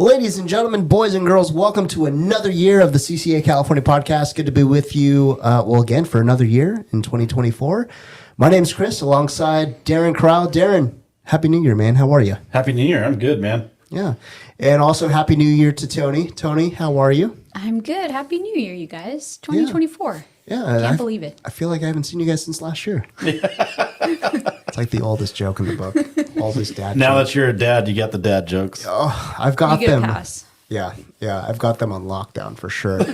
Ladies and gentlemen, boys and girls, welcome to another year of the CCA California podcast. Good to be with you, again, for another year in 2024. My name's Chris, alongside Darren Corral. Darren, Happy New Year, man. How are you? Happy New Year. I'm good, man. Yeah. And also, Happy New Year to Tony. Tony, how are you? I'm good. Happy New Year, you guys. 2024. Yeah. Can't believe it. I feel like I haven't seen you guys since last year. It's like the oldest joke in the book. Oldest dad Now joke. that you're a dad, you got the dad jokes. Oh, I've got You get them. a pass. Yeah, I've got them on lockdown for sure.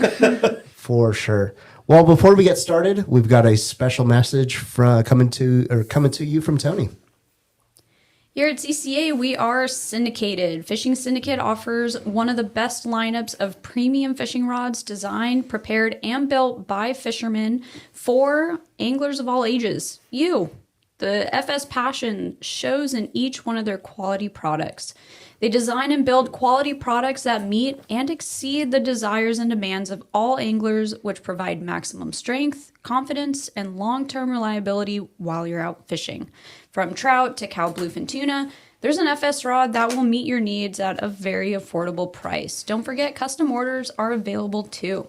For sure. Well, before we get started, we've got a special message coming to you from Tony. Here at CCA, we are syndicated. Fishing Syndicate offers one of the best lineups of premium fishing rods designed, prepared, and built by fishermen for anglers of all ages. You. The FS passion shows in each one of their quality products. They design and build quality products that meet and exceed the desires and demands of all anglers, which provide maximum strength, confidence, and long-term reliability while you're out fishing. From trout to cow bluefin tuna, there's an FS rod that will meet your needs at a very affordable price. Don't forget, custom orders are available too.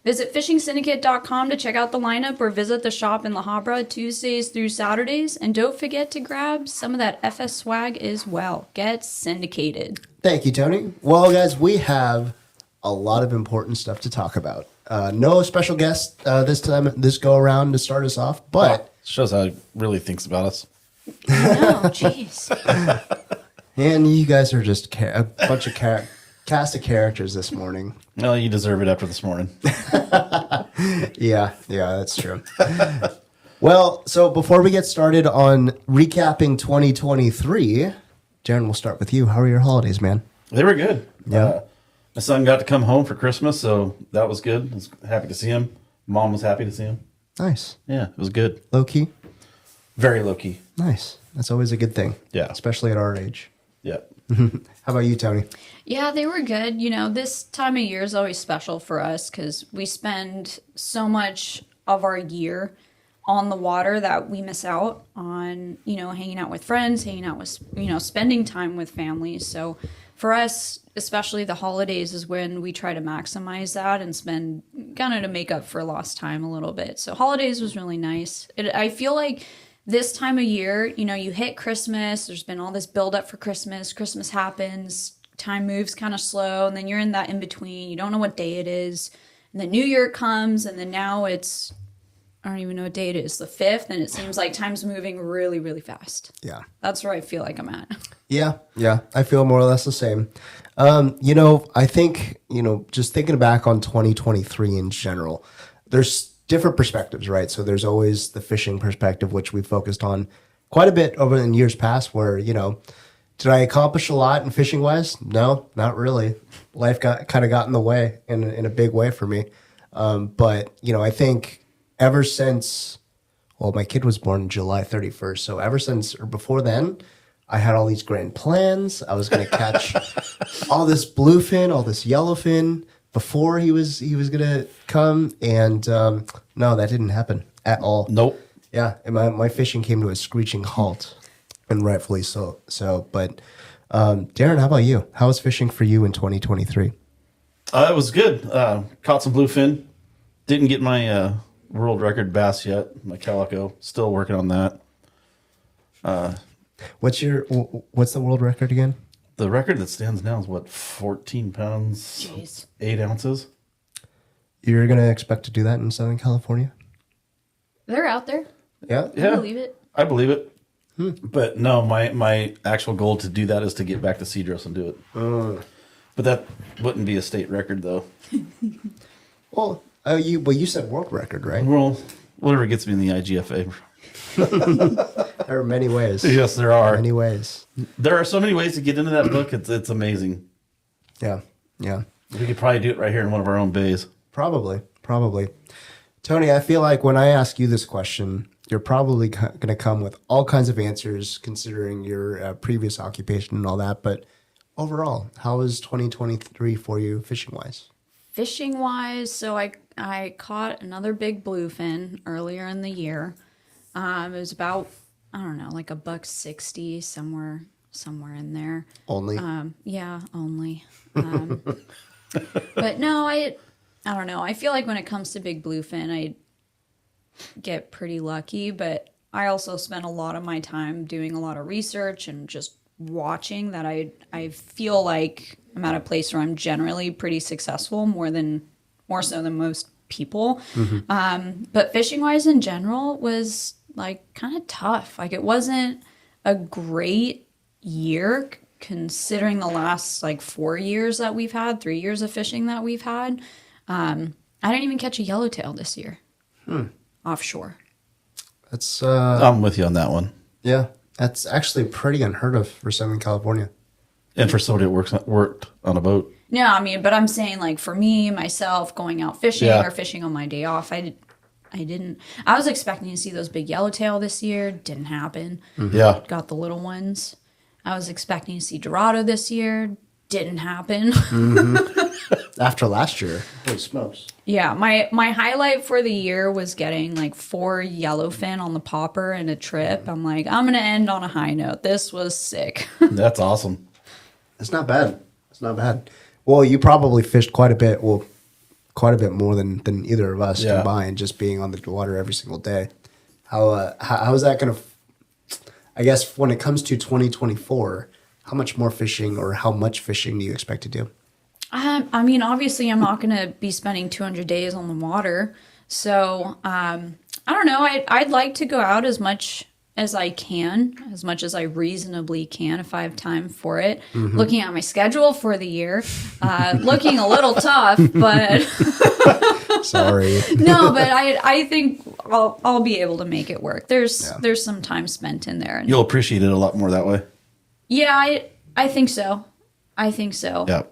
Visit fishingsyndicate.com to check out the lineup or visit the shop in La Habra Tuesdays through Saturdays. And don't forget to grab some of that FS swag as well. Get syndicated. Thank you, Tony. Well, guys, we have a lot of important stuff to talk about. No special guest this go around to start us off, but Shows how he really thinks about us. No, jeez. and you guys are just a bunch of cast of characters this morning. Well, you deserve it after this morning. Yeah, that's true. Well, so before we get started on recapping 2023, Darren, we'll start with you. How are your holidays, man? They were good. Yeah. My son got to come home for Christmas, so that was good. I was happy to see him. Mom was happy to see him. Nice. Yeah, it was good. Low key? Very low key. Nice. That's always a good thing. Yeah. Especially at our age. Yeah. How about you, Tony? Yeah, they were good. You know, this time of year is always special for us because we spend so much of our year on the water that we miss out on, hanging out with friends, hanging out with, spending time with families. So for us, especially the holidays is when we try to maximize that and spend kind of to make up for lost time a little bit. So holidays was really nice. I feel like this time of year, you hit Christmas, there's been all this build up for Christmas. Christmas happens, time moves kind of slow, and then you're in that in between. You don't know what day it is. And then New Year comes, and then now I don't even know what day it is, the 5th, and it seems like time's moving really, really fast. Yeah. That's where I feel like I'm at. Yeah. I feel more or less the same. I think, just thinking back on 2023 in general, there's different perspectives, right? So there's always the fishing perspective, which we focused on quite a bit over in years past where, did I accomplish a lot in fishing wise? No, not really. Life got in the way in a big way for me. But I think ever since, my kid was born July 31st. So ever since or before then, I had all these grand plans. I was going to catch all this bluefin, all this yellowfin before he was gonna come, and no, that didn't happen at all. Nope. Yeah, and my fishing came to a screeching halt, and rightfully so. But Darren, how about you? How was fishing for you in 2023? It was good. Caught some bluefin. Didn't get my world record bass yet. My calico. Still working on that. What's the world record again? The record that stands now is what, 14 pounds, Jeez. 8 ounces? You're gonna expect to do that in Southern California? They're out there. Yeah. I believe it. I believe it. But no, my actual goal to do that is to get back to Cedros and do it. But that wouldn't be a state record, though. Well, you said world record, right? Well, whatever gets me in the IGFA. There are many ways. Yes, there are. Many ways. There are so many ways to get into that book. It's amazing. Yeah. We could probably do it right here in one of our own bays. Probably. Tony, I feel like when I ask you this question, you're probably going to come with all kinds of answers considering your previous occupation and all that. But overall, how was 2023 for you fishing-wise? Fishing-wise, so I caught another big bluefin earlier in the year. It was about, I don't know, like $1.60, somewhere somewhere in there. Only. Yeah, only. But no, I don't know. I feel like when it comes to big bluefin, I get pretty lucky, but I also spend a lot of my time doing a lot of research and just watching that I feel like I'm at a place where I'm generally pretty successful, more so than most people. But fishing wise in general was like kind of tough. Like it wasn't a great year considering the last like 4 years that we've had, 3 years of fishing that we've had. I didn't even catch a yellowtail this year offshore. That's I'm with you on that one. yeah. That's actually pretty unheard of for Southern California. And for somebody that worked on a boat. No, I mean, but I'm saying like for me, myself, going out fishing Yeah. or fishing on my day off, I didn't. I was expecting to see those big yellowtail this year. Didn't happen. Yeah. Got the little ones. I was expecting to see Dorado this year. Didn't happen. After last year, holy smokes. Yeah, my highlight for the year was getting like 4 yellowfin on the popper in a trip. I'm like, I'm gonna end on a high note. This was sick. That's awesome. It's not bad. It's not bad. Well, you probably fished quite a bit. Well, quite a bit more than either of us Yeah. combined, just being on the water every single day. How is that going to? I guess when it comes to 2024, how much more fishing or how much fishing do you expect to do? I mean, obviously, I'm not going to be spending 200 days on the water. So, I don't know. I'd like to go out as much as I can, as much as I reasonably can, if I have time for it. Looking at my schedule for the year, looking a little tough, but Sorry. no, but I think I'll be able to make it work. There's some time spent in there. And You'll appreciate it a lot more that way. yeah, I think so. I think so. Yeah.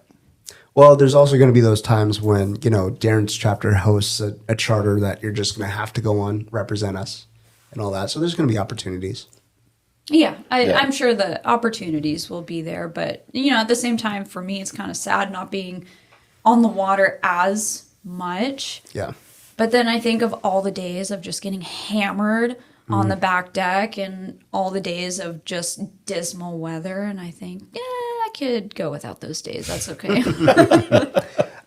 Well, there's also going to be those times when, Darren's chapter hosts a charter that you're just going to have to go on, represent us and all that. So there's going to be opportunities. Yeah, Yeah. I'm sure the opportunities will be there. But, at the same time, for me, it's kind of sad not being on the water as much. Yeah. But then I think of all the days of just getting hammered on the back deck and all the days of just dismal weather. And I think, yeah, I could go without those days. That's okay.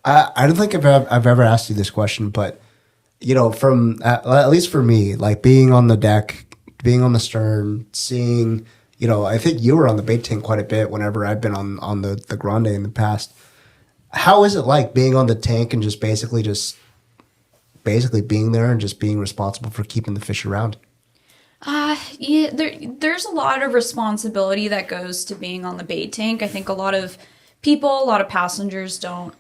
I don't think I've ever asked you this question, but, from at least for me, like being on the deck, being on the stern, seeing, I think you were on the bait tank quite a bit whenever I've been on the Grande in the past. How is it like being on the tank and just basically being there and just being responsible for keeping the fish around? Yeah, there's a lot of responsibility that goes to being on the bait tank. I think a lot of passengers don't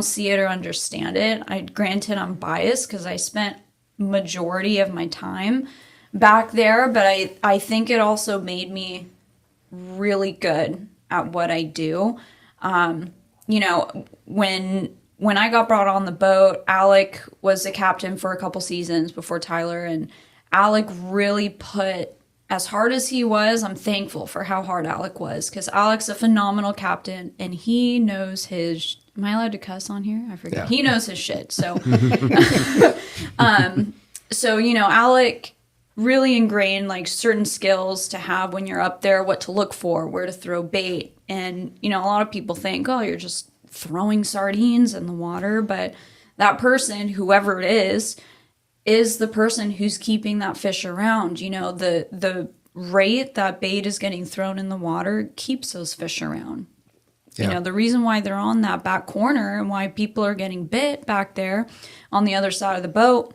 see it or understand it. Granted, I'm biased because I spent majority of my time back there, but I think it also made me really good at what I do. When I got brought on the boat, Alec was the captain for a couple seasons before Tyler, and Alec really put, as hard as he was, I'm thankful for how hard Alec was, because Alec's a phenomenal captain, and he knows his, am I allowed to cuss on here? I forget. Yeah. He knows his shit. So, Alec really ingrained like certain skills to have when you're up there, what to look for, where to throw bait. And, a lot of people think, oh, you're just throwing sardines in the water. But that person, whoever it is the person who's keeping that fish around. The rate that bait is getting thrown in the water keeps those fish around. Yeah. The reason why they're on that back corner and why people are getting bit back there on the other side of the boat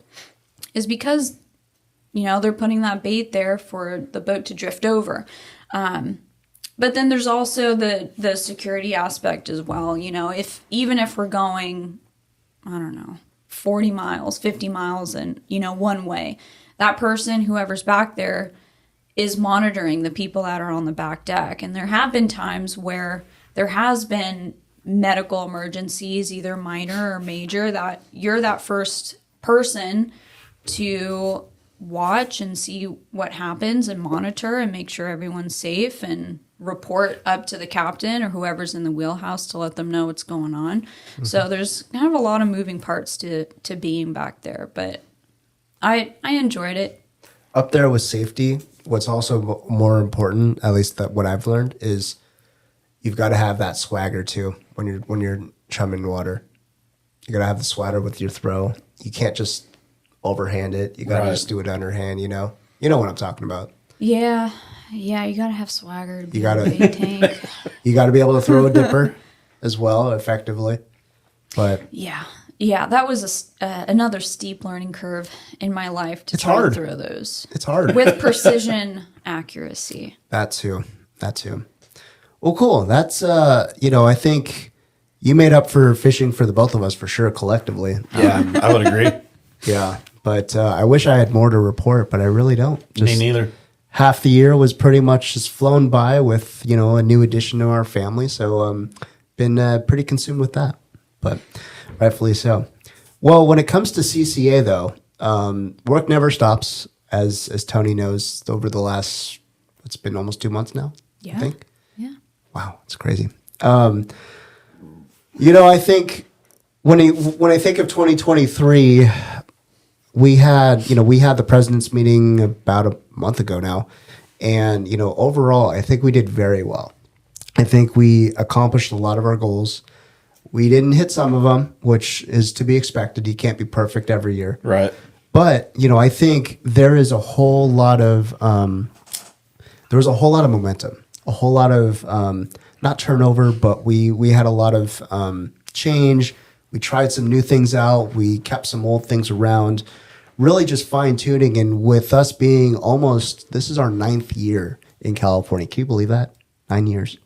is because, they're putting that bait there for the boat to drift over. But then there's also the security aspect as well. Even if we're going, I don't know, 40 miles, 50 miles and, one way, that person, whoever's back there, is monitoring the people that are on the back deck. And there have been times where there has been medical emergencies, either minor or major, that you're that first person to watch and see what happens and monitor and make sure everyone's safe and report up to the captain or whoever's in the wheelhouse to let them know what's going on. Mm-hmm. So there's kind of a lot of moving parts to being back there, but I enjoyed it. Up there with safety, what's also more important, at least that what I've learned, is you've got to have that swagger too when you're chumming water. You got to have the swagger with your throw. You can't just overhand it. You got to just do it underhand. You know what I'm talking about. Yeah, you gotta have swagger to be You gotta- a big tank. You got to be able to throw a dipper as well effectively. But Yeah, that was another steep learning curve in my life to It's try hard. to throw those it's hard. with precision accuracy. That too. Well, cool. That's I think you made up for fishing for the both of us for sure collectively. Yeah, I would agree. Yeah, but I wish I had more to report, but I really don't. Me neither. Half the year was pretty much just flown by with a new addition to our family, so been pretty consumed with that, but rightfully so. Well, when it comes to CCA though, work never stops, as Tony knows. Over the last, it's been almost 2 months now. Yeah. I think. Yeah. Wow, it's crazy. I think when I think of 2023, we had the president's meeting about a month ago now, and overall, I think we did very well. I think we accomplished a lot of our goals. We didn't hit some of them, which is to be expected. You can't be perfect every year, Right. but I think there is a whole lot of momentum, a whole lot of not turnover, but we had a lot of change. We tried some new things out. We kept some old things around, really just fine tuning. And with us being this is our 9th year in California. Can you believe that? 9 years.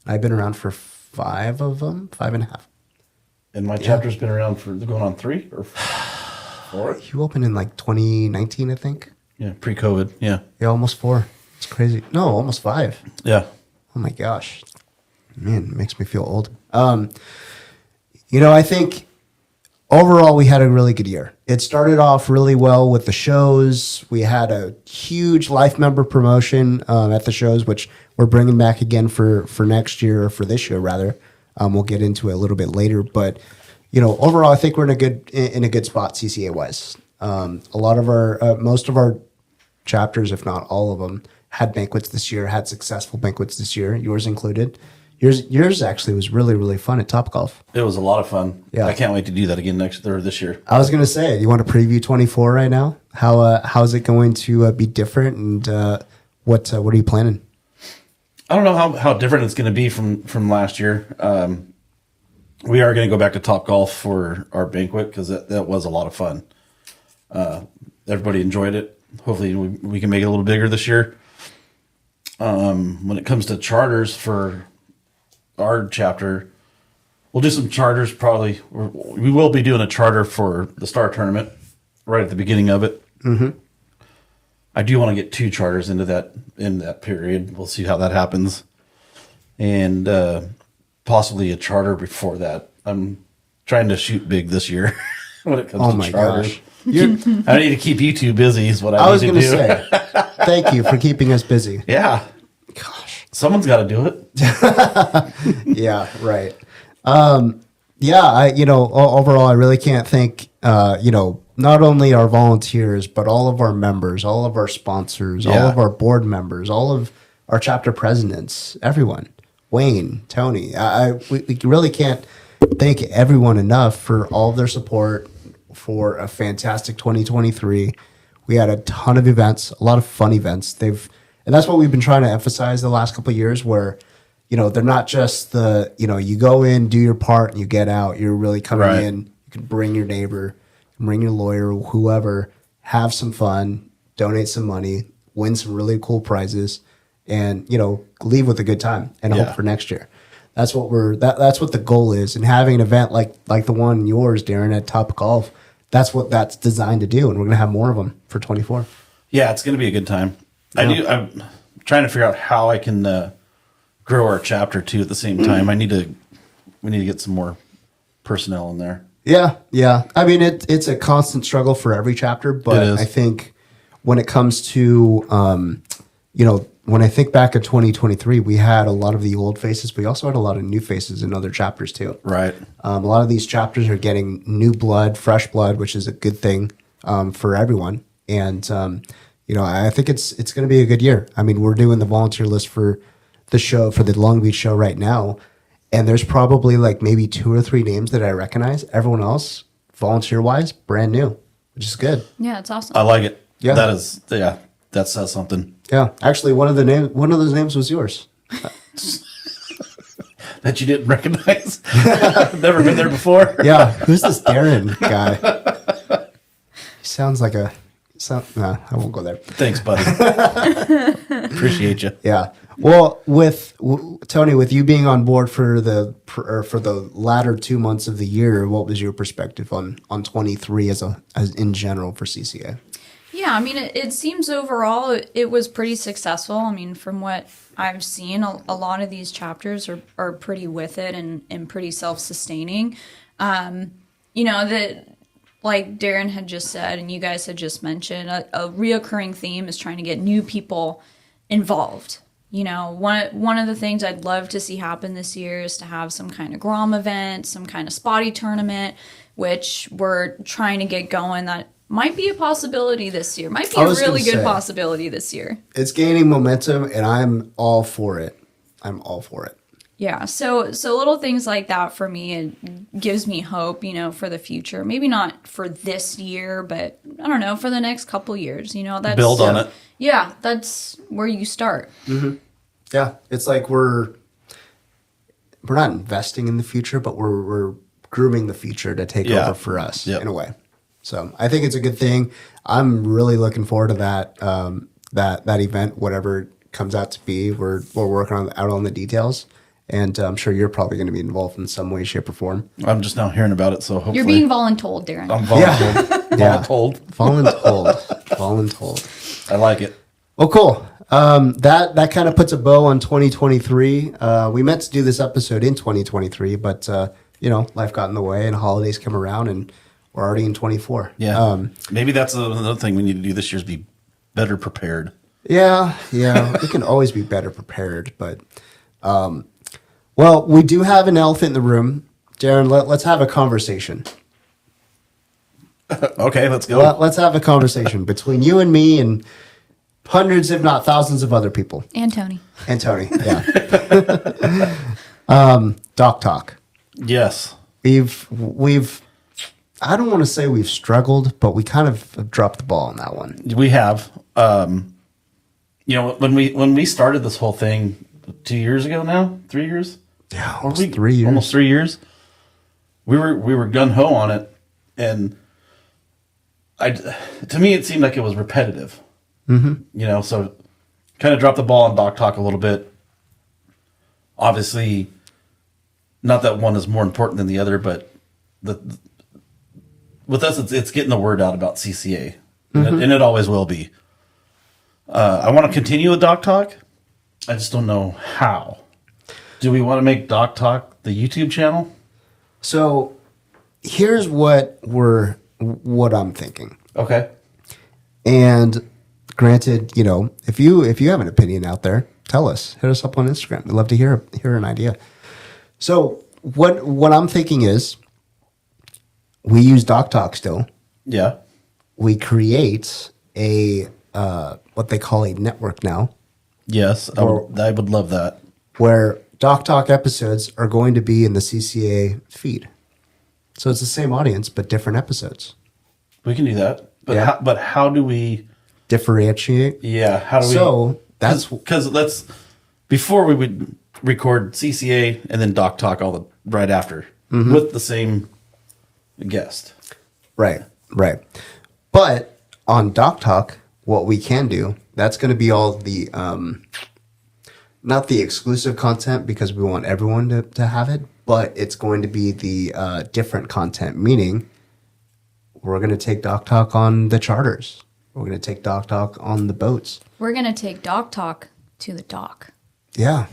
I've been around for 5 of them, 5.5. And my chapter's been around for going on 3 or 4. You opened in like 2019, I think. Yeah, pre-COVID. Yeah. Yeah, almost 4. It's crazy. No, almost 5. Yeah. Oh my gosh. Man, it makes me feel old. I think overall we had a really good year. It started off really well with the shows. We had a huge life member promotion at the shows, which we're bringing back again for next year, or for this year rather. We'll get into it a little bit later, but overall I think we're in a good spot CCA wise. A lot of most of our chapters, if not all of them, had banquets this year, had successful banquets this year, yours included. Yours actually was really, really fun at Topgolf. It was a lot of fun. Yeah. I can't wait to do that again this year. I was going to say, you want to preview 24 right now? How's it going to be different, and what are you planning? I don't know how different it's going to be from last year. We are going to go back to Topgolf for our banquet because that was a lot of fun. Everybody enjoyed it. Hopefully we can make it a little bigger this year. When it comes to charters for our chapter, we'll do some charters probably. We will be doing a charter for the Star Tournament right at the beginning of it. Mm-hmm. I do want to get 2 charters in that period. We'll see how that happens. And possibly a charter before that. I'm trying to shoot big this year when it comes to charters. Gosh. I need to keep you 2 busy is what I was need going to to do. say, thank you for keeping us busy. Yeah. Gosh. Someone's got to do it. Yeah, right. Overall, I really can't thank, not only our volunteers, but all of our members, all of our sponsors, all Yeah. of our board members, all of our chapter presidents, everyone, Wayne, Tony. We really can't thank everyone enough for all of their support for a fantastic 2023. We had a ton of events, a lot of fun events. And that's what we've been trying to emphasize the last couple of years, where they're not just you go in, do your part, and you get out. You're really coming Right. in. You can bring your neighbor, bring your lawyer, whoever, have some fun, donate some money, win some really cool prizes, and leave with a good time and Yeah. hope for next year. That's what that's what the goal is. And having an event like the one yours, Darren, at Top Golf, that's what that's designed to do. And we're gonna have more of them for 24. Yeah, it's going to be a good time. Yeah. I'm trying to figure out how I can grow our chapter too at the same time. We need to get some more personnel in there. Yeah. I mean, it's a constant struggle for every chapter, but It is. I think when it comes to, when I think back at 2023, we had a lot of the old faces, but we also had a lot of new faces in other chapters too. Right. A lot of these chapters are getting new blood, fresh blood, which is a good thing for everyone. And, I think it's going to be a good year. I mean, we're doing the volunteer list for the show, for the Long Beach show right now, and there's probably like maybe 2 or 3 names that I recognize. Everyone else, volunteer wise, brand new, which is good. Yeah, it's awesome. I like it. Yeah. That says something. Yeah, actually, one of those names was yours. That you didn't recognize. Never been there before. Yeah, who's this Darren guy? He sounds like nah, I won't go there. Thanks, buddy. Appreciate you. Yeah. Well, Tony, with you being on board for the latter 2 months of the year, what was your perspective on 23 as in general for CCA? Yeah, I mean, it seems overall it was pretty successful. I mean, from what I've seen, a lot of these chapters are pretty with it and pretty self-sustaining. That, like Darren had just said, and you guys had just mentioned, a reoccurring theme is trying to get new people involved. One of the things I'd love to see happen this year is to have some kind of Grom event, some kind of spotty tournament, which we're trying to get going. That might be a possibility this year. Might be a really good possibility this year. It's gaining momentum, and I'm all for it. Yeah, so little things like that for me, it gives me hope, for the future. Maybe not for this year, but I don't know, for the next couple years. That's build on it. Yeah, that's where you start. Mm-hmm. Yeah, it's like we're not investing in the future, but we're grooming the future to take over for us in a way. So I think it's a good thing. I'm really looking forward to that that event, whatever it comes out to be. We're working out on the details, and I'm sure you're probably going to be involved in some way, shape, or form. I'm just now hearing about it, so hopefully you're being voluntold, Darren. I'm voluntold. Voluntold. I like it. Well, cool. That kind of puts a bow on 2023. We meant to do this episode in 2023, but life got in the way, and holidays come around, and we're already in 24. Yeah. Maybe that's another thing we need to do this year is be better prepared. Yeah. We can always be better prepared, but well, we do have an elephant in the room. Darren, let's have a conversation. Okay, let's go. Let's have a conversation between you and me and hundreds, if not thousands, of other people. And Tony. Yeah. Doc Talk. Yes. We've I don't want to say we've struggled, but we kind of have dropped the ball on that one. We have. When we started this whole thing 2 years ago now, 3 years? Yeah, almost 3 years. Almost 3 years. We were gun ho on it, and to me it seemed like it was repetitive. Mm-hmm. So kind of dropped the ball on Doc Talk a little bit. Obviously, not that one is more important than the other, but with us, it's getting the word out about CCA, and it always will be. I want to continue with Doc Talk. I just don't know how. Do we want to make Doc Talk the YouTube channel? So here's what I'm thinking. Okay. And granted, if you have an opinion out there, tell us. Hit us up on Instagram. We'd love to hear an idea. So what I'm thinking is, we use Doc Talk still. Yeah. We create a what they call a network now. Yes, I would love that. Where Doc Talk episodes are going to be in the CCA feed. So it's the same audience, but different episodes. We can do that. But how do we differentiate? Yeah, how do we? So that's because before we would record CCA and then Doc Talk right after with the same guest. Right. But on Doc Talk, what we can do, that's going to be all the not the exclusive content because we want everyone to have it, but it's going to be the different content, meaning we're going to take Doc Talk on the charters. We're going to take Doc Talk on the boats. We're going to take Doc Talk to the dock. Yeah.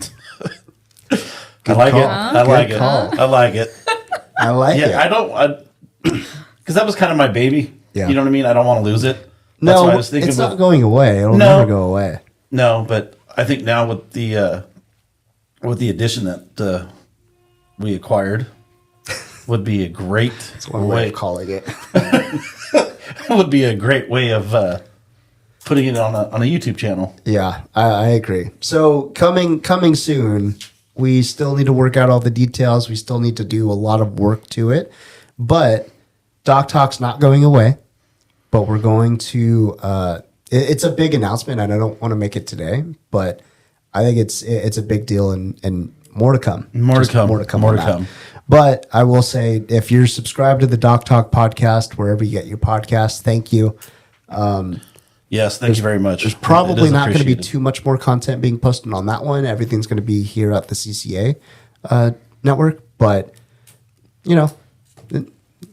I like it. I like it. I like it. I like it. Yeah, because that was kind of my baby. Yeah. You know what I mean? I don't want to lose it. That's why I was thinking it's not going away. It'll never go away. No, but I think now with the addition that we acquired would be a great That's one way of calling it. would be a great way of putting it on a YouTube channel. Yeah, I agree. So coming soon. We still need to work out all the details. We still need to do a lot of work to it. But Doc Talk's not going away. But we're going to. It's a big announcement, and I don't want to make it today. But I think it's a big deal, and more to come. More to come. But I will say, if you're subscribed to the Doc Talk podcast, wherever you get your podcast, thank you. Yes, thank you very much. There's probably not going to be too much more content being posted on that one. Everything's going to be here at the CCA network. But,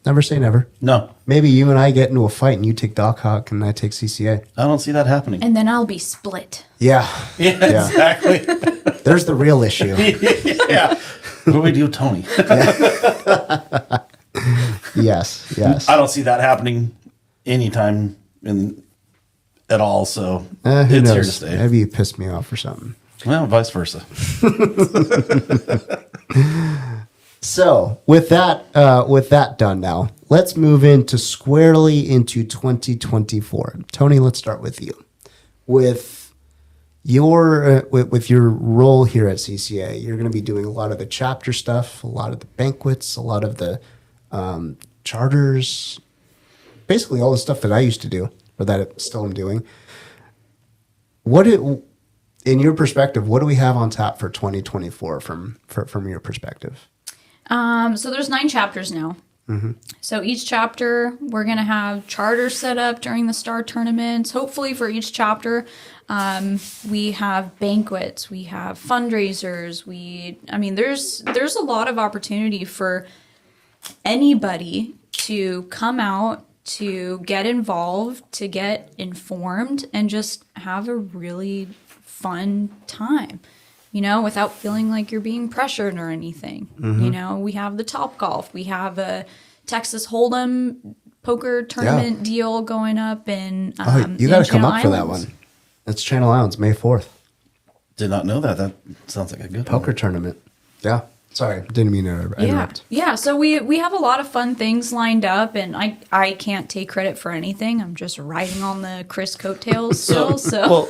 never say never. No. Maybe you and I get into a fight and you take Doc Hawk and I take CCA. I don't see that happening. And then I'll be split. Yeah. Yeah, exactly. There's the real issue. Yeah. What do we do, Tony? Yes. I don't see that happening anytime at all. So Who it's knows? here to stay. Maybe you pissed me off or something. Well, vice versa. So with that done now, let's move into squarely into 2024. Tony, let's start with you. With your role here at CCA, you're going to be doing a lot of the chapter stuff, a lot of the banquets, a lot of the charters, basically all the stuff that I used to do, or that I still am doing. In your perspective, what do we have on tap for 2024 from your perspective? So there's 9 chapters now. Mm-hmm. So each chapter, we're going to have charters set up during the star tournaments. Hopefully for each chapter, we have banquets, we have fundraisers. There's a lot of opportunity for anybody to come out, to get involved, to get informed, and just have a really fun time, without feeling like you're being pressured or anything. Mm-hmm. We have the Top Golf. We have a Texas Hold'em poker tournament deal going up in you got to come up Islands. for that one. It's Channel Islands, May 4th. Did not know that. That sounds like a good poker tournament. Yeah. Sorry, didn't mean to interrupt. Yeah. So we have a lot of fun things lined up, and I can't take credit for anything. I'm just riding on the Chris coattails still. So,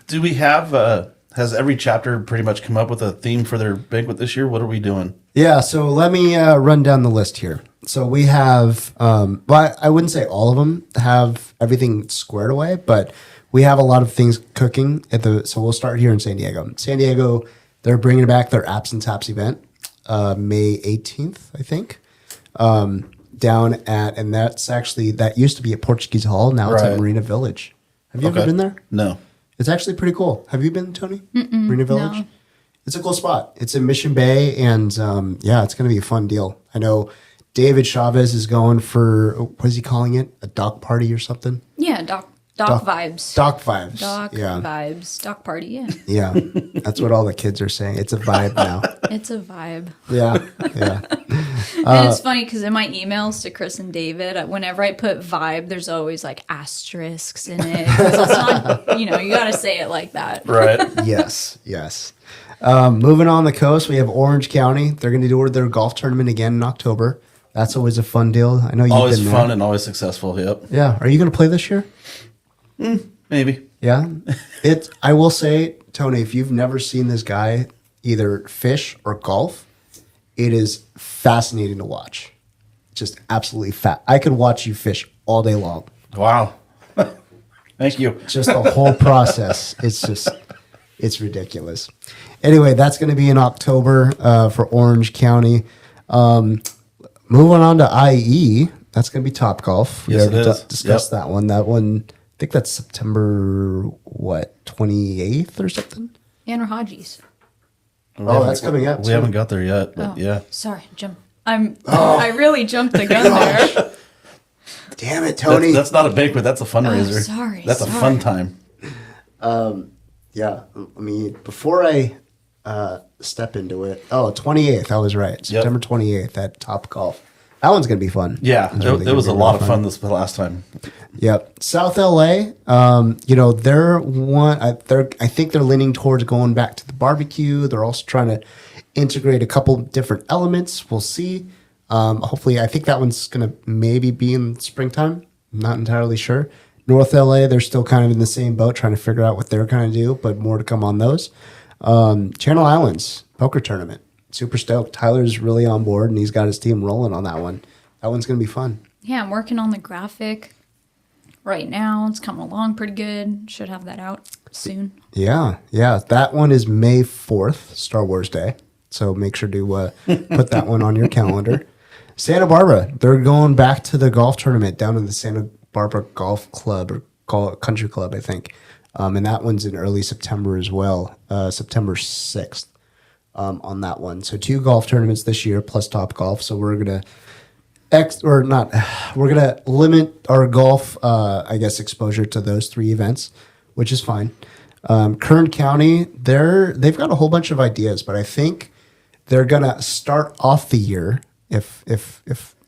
do we have? Has every chapter pretty much come up with a theme for their banquet this year? What are we doing? Yeah. So let me run down the list here. So we have, but I wouldn't say all of them have everything squared away, but we have a lot of things cooking so we'll start here in San Diego. San Diego, they're bringing back their Apps and Taps event, May 18th, I think, and that used to be at Portuguese Hall. Now it's at Marina Village. Have you ever been there? No. It's actually pretty cool. Have you been, Tony? Marina Village? No. It's a cool spot. It's in Mission Bay, and it's going to be a fun deal. I know David Chavez is going for, what is he calling it? A dock party or something? Yeah, dock vibes. Dock vibes. Vibes. Dock party, yeah. Yeah, that's what all the kids are saying. It's a vibe now. It's a vibe. Yeah. And it's funny because in my emails to Chris and David, whenever I put vibe, there's always like asterisks in it. 'Cause it's not, you got to say it like that. Right. Yes. Moving on the coast, we have Orange County. They're going to do their golf tournament again in October. That's always a fun deal. I know you've always been there. Fun and always successful. Yep. Yeah. Are you going to play this year? Maybe. Yeah. I will say, Tony, if you've never seen this guy either fish or golf, it is fascinating to watch. Just absolutely I could watch you fish all day long. Wow. Thank you. Just the whole process. It's ridiculous. Anyway, that's going to be in October for Orange County. Moving on to IE, that's going to be Top Golf. We already discussed that one. That one, I think that's September, 28th or something? Andrew Hodges. That's coming up. We haven't got there yet, but yeah. Sorry, I really jumped the gun there. Damn it, Tony. That's not a banquet. That's a fundraiser. Sorry. That's a fun time. Yeah. Before I step into it, 28th. I was right. September 28th at Top Golf. That one's going to be fun. Yeah. It was a lot of fun this last time. Yep. South LA, they're I think they're leaning towards going back to the barbecue. They're also trying to integrate a couple different elements. We'll see. Hopefully, I think that one's going to maybe be in springtime. I'm not entirely sure. North LA, they're still kind of in the same boat, trying to figure out what they're going to do, but more to come on those. Channel Islands poker tournament, super stoked. Tyler's really on board, and he's got his team rolling on that one. That one's going to be fun. Yeah, I'm working on the graphic right now. It's coming along pretty good. Should have that out soon. Yeah. That one is May 4th, Star Wars Day. So make sure to put that one on your calendar. Santa Barbara, they're going back to the golf tournament down in the Santa Barbara Golf Club or Country Club, I think. And that one's in early September as well, September 6th on that one. So 2 golf tournaments this year plus Top Golf. So we're going to limit our golf, exposure to those 3 events, which is fine. Kern County, they've got a whole bunch of ideas, but I think they're going to start off the year if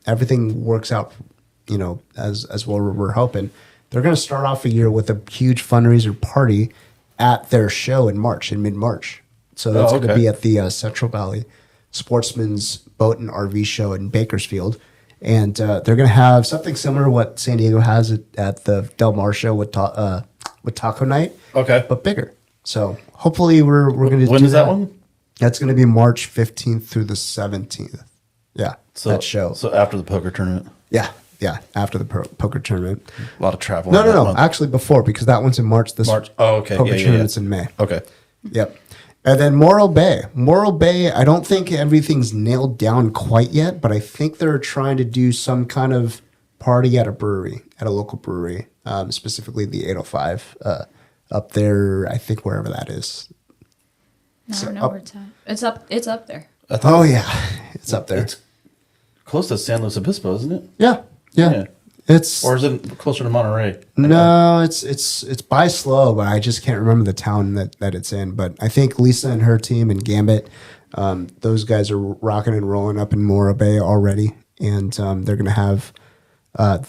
everything works out, as well we're hoping. They're going to start off a year with a huge fundraiser party at their show in mid-March. So that's going to be at the Central Valley Sportsman's Boat and RV Show in Bakersfield. And they're going to have something similar to what San Diego has at the Del Mar show with Taco Night. Okay. But bigger. So hopefully we're going to do When is that one? That's going to be March 15th through the 17th. Yeah, that show. So after the poker tournament? Yeah, after the poker tournament. A lot of travel. No. Actually before, because that one's in March. March. Oh, okay. Poker tournament's in May. Okay. Yep. And then Morro Bay. Morro Bay, I don't think everything's nailed down quite yet, but I think they're trying to do some kind of party at a local brewery, specifically the 805 up there, I think wherever that is. I don't know where it's at. It's up there. It's up there. It's close to San Luis Obispo, isn't it? Yeah. Or is it closer to Monterey? No, it's by Slow, but I just can't remember the town that it's in. But I think Lisa and her team and Gambit, those guys are rocking and rolling up in Morro Bay already, and they're going to have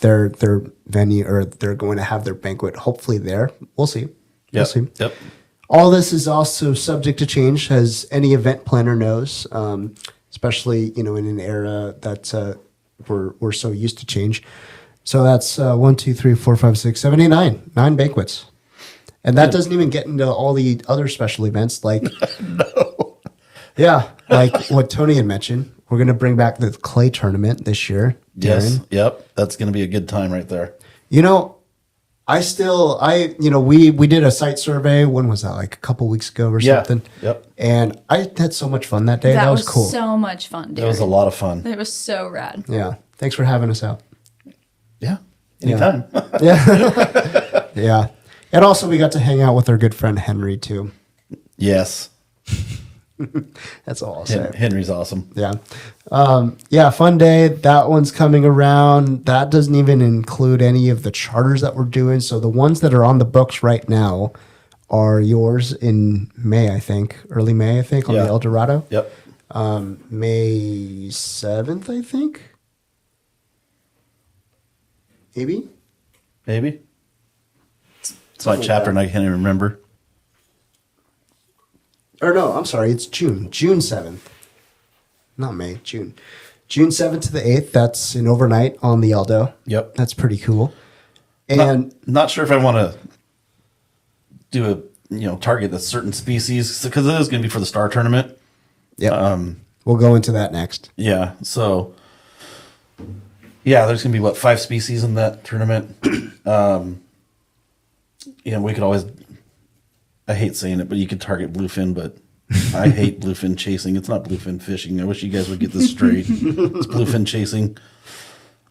their venue, or they're going to have their banquet hopefully there. We'll see. We'll see. Yep. All this is also subject to change, as any event planner knows, especially in an era that we're so used to change. So that's 1, 2, 3, 4, 5, 6, 7, 8, 9. 9 banquets. And that doesn't even get into all the other special events like like what Tonie had mentioned. We're going to bring back the clay tournament this year. Yes. Darren. Yep. That's going to be a good time right there. We did a site survey. When was that? Like a couple weeks ago or something. Yep. And I had so much fun that day. That was cool. So much fun, Darren. It was a lot of fun. It was so rad. Yeah. Thanks for having us out. Yeah. Anytime. Yeah. Yeah. And also we got to hang out with our good friend Henry too. Yes. That's all I'll say. Henry's awesome. Yeah. Fun day. That one's coming around. That doesn't even include any of the charters that we're doing. So the ones that are on the books right now are yours in May, I think. Early May, I think, on the El Dorado. Yep. May 7th, I think. Maybe. It's my chapter and I can't even remember. Or no, I'm sorry. It's June 7th. Not May, June. June 7th to the 8th. That's an overnight on the Eldo. Yep. That's pretty cool. And not sure if I want to do a target a certain species, because it is going to be for the Star Tournament. Yeah. We'll go into that next. Yeah. So there's going to be 5 species in that tournament. We could always, I hate saying it, but you could target bluefin, but I hate bluefin chasing. It's not bluefin fishing. I wish you guys would get this straight. It's bluefin chasing.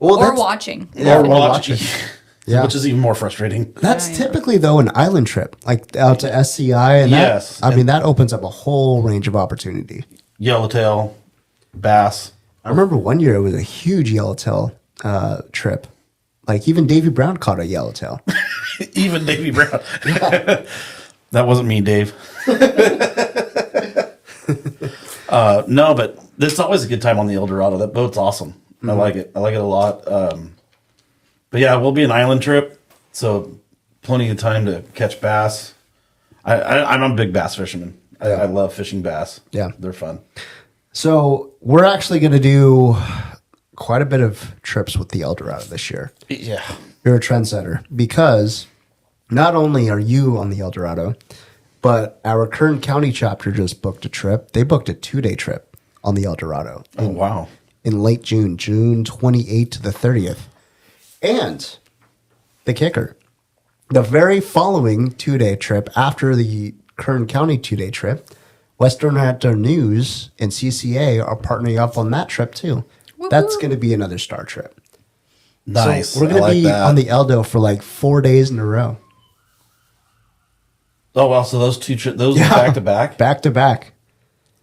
Or watching. Yeah, or watching. Yeah. Which is even more frustrating. That's typically, though, an island trip, like out to SCI. And yes. that opens up a whole range of opportunity. Yellowtail, bass. I remember one year it was a huge yellowtail trip. Like even Davy Brown caught a yellowtail. Even Davy Brown. That wasn't me, Dave. No, but it's always a good time on the El Dorado. That boat's awesome. Mm-hmm. I like it. I like it a lot. But yeah, we'll be an island trip, so plenty of time to catch bass. I'm a big bass fisherman. I love fishing bass. Yeah, they're fun. So we're actually going to do quite a bit of trips with the El Dorado this year. Yeah. You're a trendsetter because not only are you on the El Dorado, but our Kern County chapter just booked a trip. They booked a 2-day trip on the El Dorado. Oh, wow. In late June, June 28th to the 30th. And the kicker, the very following 2-day trip after the Kern County 2-day trip, Western Outdoor News and CCA are partnering up on that trip too. Woo-hoo. That's going to be another star trip. Nice. So we're going to be on the Eldo for like 4 days in a row. Oh, wow. So those those are back to back? Back to back.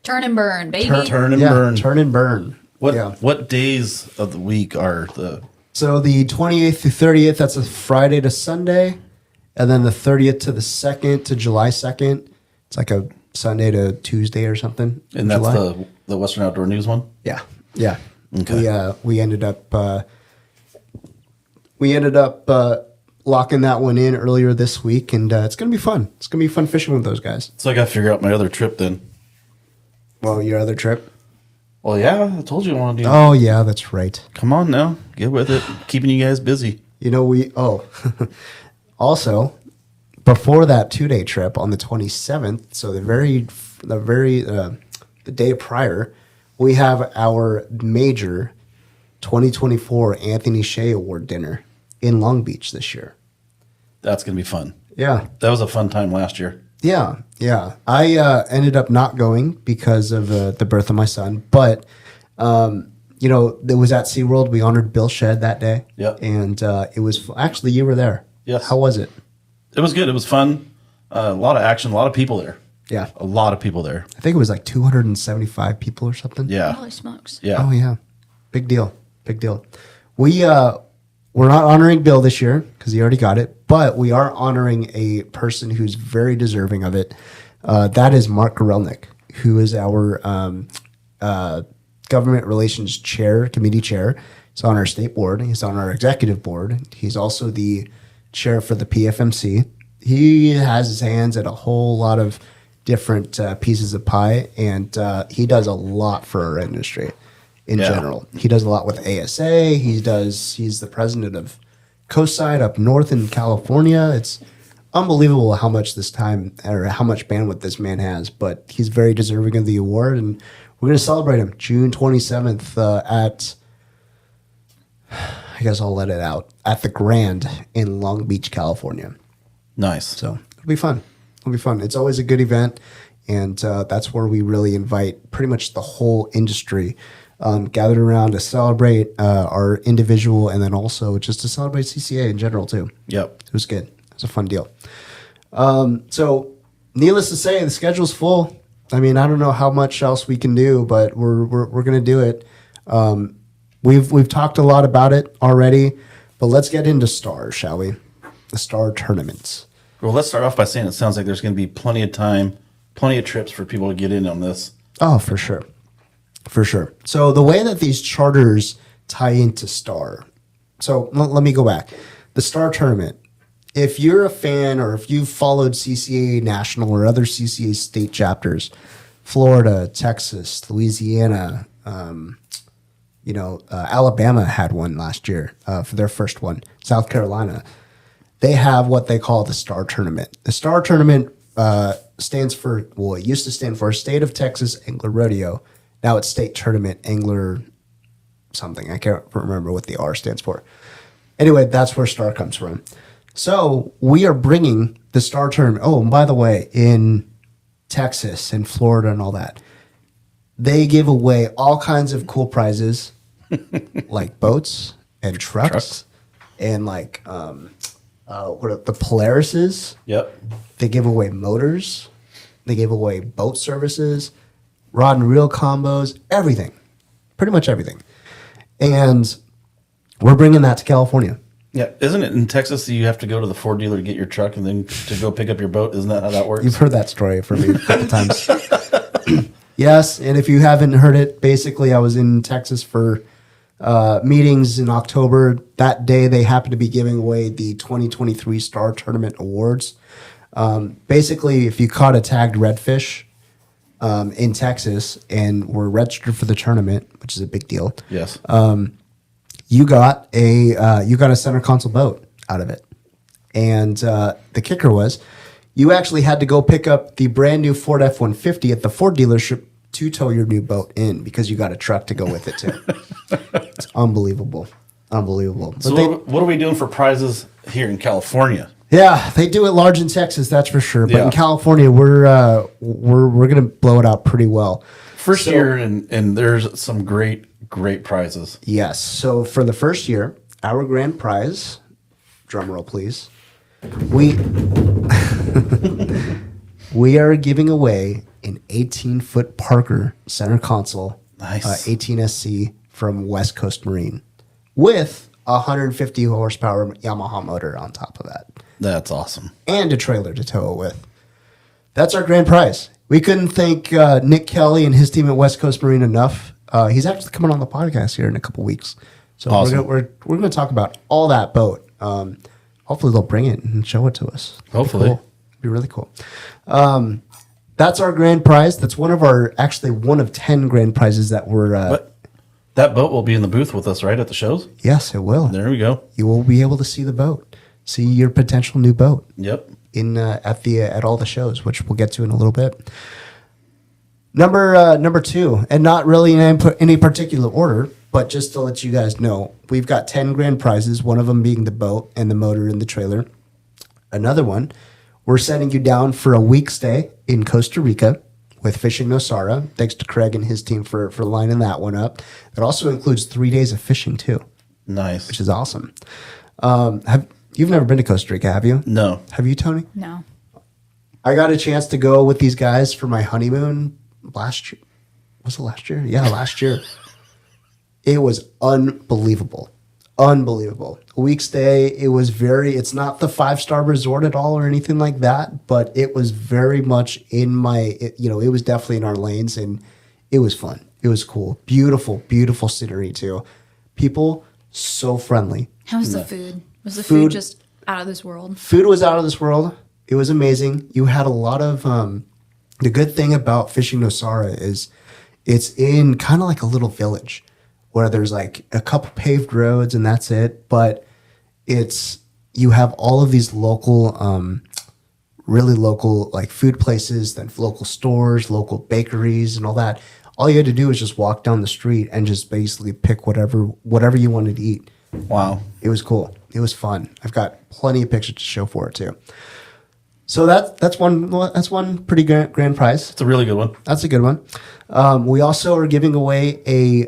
Turn and burn, baby. Turn and burn. Turn and burn. What days of the week are the... So the 28th through 30th, that's a Friday to Sunday. And then the 30th to the 2nd to July 2nd. It's like a Sunday to Tuesday or something. And that's the Western Outdoor News one? Yeah. Yeah. Okay. We ended up locking that one in earlier this week, and it's going to be fun. It's going to be fun fishing with those guys. So I got to figure out my other trip then. Well, your other trip? Well, yeah, I told you I want to do. Oh, yeah, that's right. Come on now, get with it. Keeping you guys busy. You know, also, before that 2-day trip on the 27th, so the day prior, we have our major 2024 Anthony Shea Award dinner in Long Beach this year. That's gonna be fun. Yeah, That was a fun time last year. yeah. I ended up not going because of the birth of my son, but you know, it was at SeaWorld. We honored Bill Shedd that day. Yep. And it was actually, you were there. Yes. How was it? It was good. It was fun. A lot of action. A lot of people there. Yeah. A lot of people there. I think it was like 275 people or something. Yeah. Holy smokes. Yeah. Oh yeah, big deal, big deal. We're not honoring Bill this year because he already got it, but we are honoring a person who's very deserving of it. That is Mark Gorelnik, who is our government relations committee chair. He's on our state board. He's on our executive board. He's also the chair for the PFMC. He has his hands at a whole lot of different pieces of pie, and he does a lot for our industry in general. He does a lot with ASA. He's the president of Coastside up north in California. It's unbelievable how much how much bandwidth this man has, but he's very deserving of the award, and we're going to celebrate him June 27th at, I guess I'll let it out, at the Grand in Long Beach, California. Nice. So it'll be fun. It'll be fun. It's always a good event, and that's where we really invite pretty much the whole industry gathered around to celebrate our individual, and then also just to celebrate CCA in general too. Yep. It was good. It was a fun deal. So needless to say, the schedule's full. I mean, I don't know how much else we can do, but we're going to do it. We've talked a lot about it already, but let's get into stars, shall we? The star tournaments. Well, let's start off by saying it sounds like there's going to be plenty of time, plenty of trips for people to get in on this. Oh, for sure. For sure. So the way that these charters tie into Star. So let me go back. The Star Tournament. If you're a fan or if you've followed CCA National or other CCA state chapters, Florida, Texas, Louisiana, Alabama had one last year for their first one. South Carolina. They have what they call the Star Tournament. The Star Tournament stands for, well, it used to stand for State of Texas Angler Rodeo. Now it's State Tournament Angler something. I can't remember what the R stands for. Anyway, that's where Star comes from. So we are bringing the Star Tournament. Oh, and by the way, in Texas and Florida and all that, they give away all kinds of cool prizes like boats and trucks. And like what are the Polarises. Yep. They give away motors. They give away boat services, rod and reel combos, everything, pretty much everything. And we're bringing that to California. Yeah. Isn't it in Texas that you have to go to the Ford dealer to get your truck and then to go pick up your boat? Isn't that how that works? You've heard that story from me a couple times. Yes, and if you haven't heard it, basically I was in Texas for meetings in October. That day they happened to be giving away the 2023 Star Tournament Awards. Basically, if you caught a tagged redfish in Texas and were registered for the tournament, which is a big deal, Yes. you got a center console boat. out of it. And the kicker was you actually had to go pick up the brand new Ford F-150 at the Ford dealership to tow your new boat in because you got a truck to go with it too. It's unbelievable. Unbelievable. So what are we doing for prizes here in California? Yeah, they do it large in Texas, that's for sure. But Yeah. in California, we're gonna blow it out pretty well. First year, and there's some great prizes. Yes. So for the first year, our grand prize, drum roll please, we we are giving away an 18-foot Parker center console, Nice. 18SC from West Coast Marine, with a 150 horsepower Yamaha motor on top of that, That's awesome. and a trailer to tow it with. That's our grand prize. We couldn't thank Nick Kelly and his team at West Coast Marine enough. He's actually coming on the podcast here in a couple weeks, so Awesome. we're going to talk about all that boat. Hopefully they'll bring it and show it to us. Hopefully. Cool. Be really cool. That's our grand prize. That's one of 10 grand prizes that we're. But that boat will be in the booth with us, right, at the shows? Yes, it will. There we go. You will be able to see the boat, see your potential new boat Yep. in at all the shows, which we'll get to in a little bit. Number 2, and not really in any particular order, but just to let you guys know, we've got 10 grand prizes. One of them being the boat and the motor and the trailer. Another one, we're sending you down for a week stay in Costa Rica with Fishing Nosara. Thanks to Craig and his team for lining that one up. It also includes 3 days of fishing too, Nice. which is awesome. You've never been to Costa Rica, have you? No. Have you, Tony? No. I got a chance to go with these guys for my honeymoon last year. Was it last year? Yeah, last year. It was unbelievable. Unbelievable. A week stay. It's not the 5-star resort at all or anything like that, but it was very much it was definitely in our lanes, and it was fun. It was cool. Beautiful, beautiful scenery too. People so friendly. How was the food? Was the Food- food just out of this world? Food was out of this world. It was amazing. You had a lot of the good thing about Fishing Nosara is it's in kind of like a little village where there's like a couple paved roads and that's it. But you have all of these local, really local like food places, then local stores, local bakeries, and all that. All you had to do was just walk down the street and just basically pick whatever you wanted to eat. Wow. It was cool. It was fun. I've got plenty of pictures to show for it too. So that's one pretty grand prize. It's a really good one. That's a good one. We also are giving away a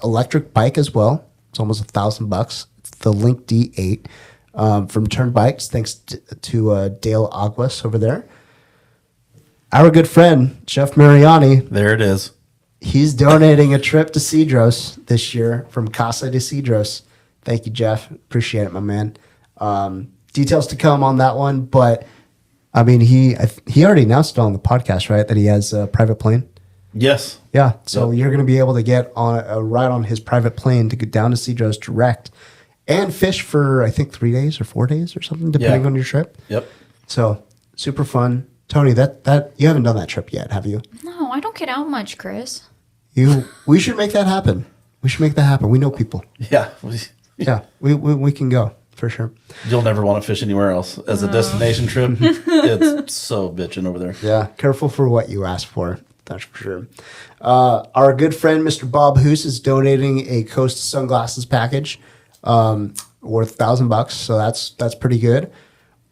electric bike as well. It's almost $1,000. It's the Link D8 from Turn Bikes. Thanks to Dale Aguas over there. Our good friend Jeff Mariani. There it is. He's donating a trip to Cedros this year from Casa de Cedros. Thank you, Jeff. Appreciate it, my man. Details to come on that one, but I mean, he already announced it on the podcast, right? That he has a private plane. Yes. Yeah, so you're going to be able to get on a ride on his private plane to get down to Cedros direct and fish for I think 3 days or 4 days or something, depending on your trip. Yep. So super fun, Tony. That you haven't done that trip yet, have you? No, I don't get out much, Chris. We should make that happen. We should make that happen. We know people. Yeah. Yeah, we can go for sure. You'll never want to fish anywhere else. As a destination trip, it's so bitching over there. Yeah, careful for what you ask for. That's for sure. Our good friend Mr. Bob Hoos is donating a Coast sunglasses package worth $1,000. So that's pretty good.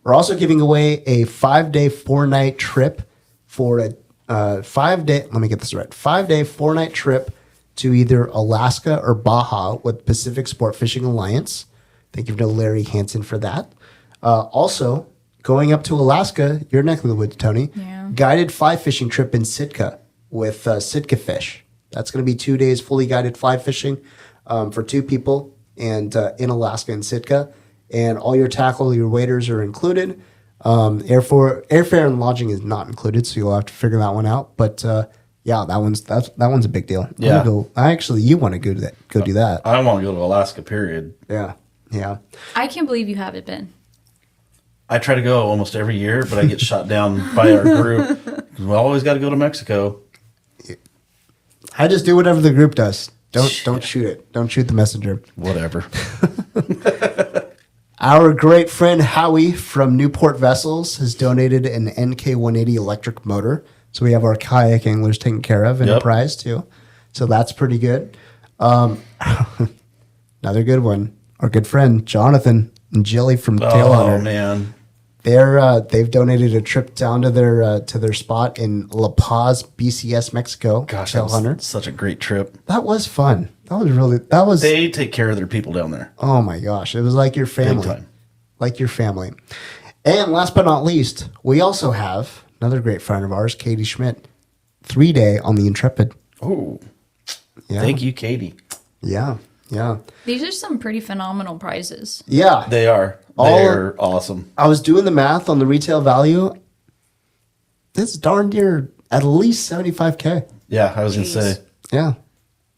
We're also giving away a 5-day, 4-night trip for a 5-day. Let me get this right. 5-day, 4-night trip to either Alaska or Baja with Pacific Sport Fishing Alliance. Thank you to Larry Hansen for that. Also, going up to Alaska, your neck of the woods, Tony. Yeah. Guided fly fishing trip in Sitka with Sitka Fish. That's going to be 2 days fully guided fly fishing for 2 people and in Alaska and Sitka. And all your tackle, your waders are included. Airfare and lodging is not included, so you'll have to figure that one out. But yeah, that one's a big deal. Yeah. You want to go do that. I want to go to Alaska, period. Yeah. Yeah. I can't believe you haven't been. I try to go almost every year, but I get shot down by our group. We always got to go to Mexico. I just do whatever the group does. Don't shoot it. Don't shoot the messenger. Whatever. Our great friend Howie from Newport Vessels has donated an NK180 electric motor. So we have our kayak anglers taken care of and a prize too. So that's pretty good. Another good one. Our good friend Jonathan and Jilly from Tail Hunter. Oh man, They've donated a trip down to their spot in La Paz, BCS, Mexico. gosh, Tail that Hunter. was such a great trip. That was fun. They take care of their people down there. Oh my gosh, it was like your family. Big time. Like your family. And last but not least, we also have another great friend of ours, Katie Schmidt, 3-day on the Intrepid. Oh, Yeah. thank you, Katie. Yeah. These are some pretty phenomenal prizes. Yeah. They are. They're awesome. I was doing the math on the retail value. It's darn near at least $75K. Yeah, I was gonna Jeez. say. Yeah.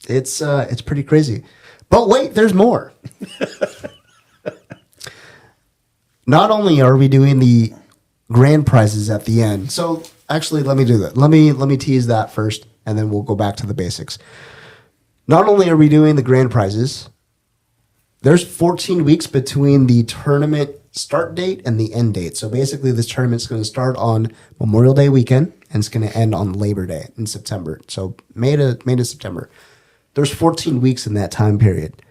It's pretty crazy. But wait, there's more. Not only are we doing the grand prizes at the end. So actually let me do that. Let me tease that first and then we'll go back to the basics. Not only are we doing the grand prizes, there's 14 weeks between the tournament start date and the end date. So basically this tournament's going to start on Memorial Day weekend and it's going to end on Labor Day in September. So May to September. There's 14 weeks in that time period.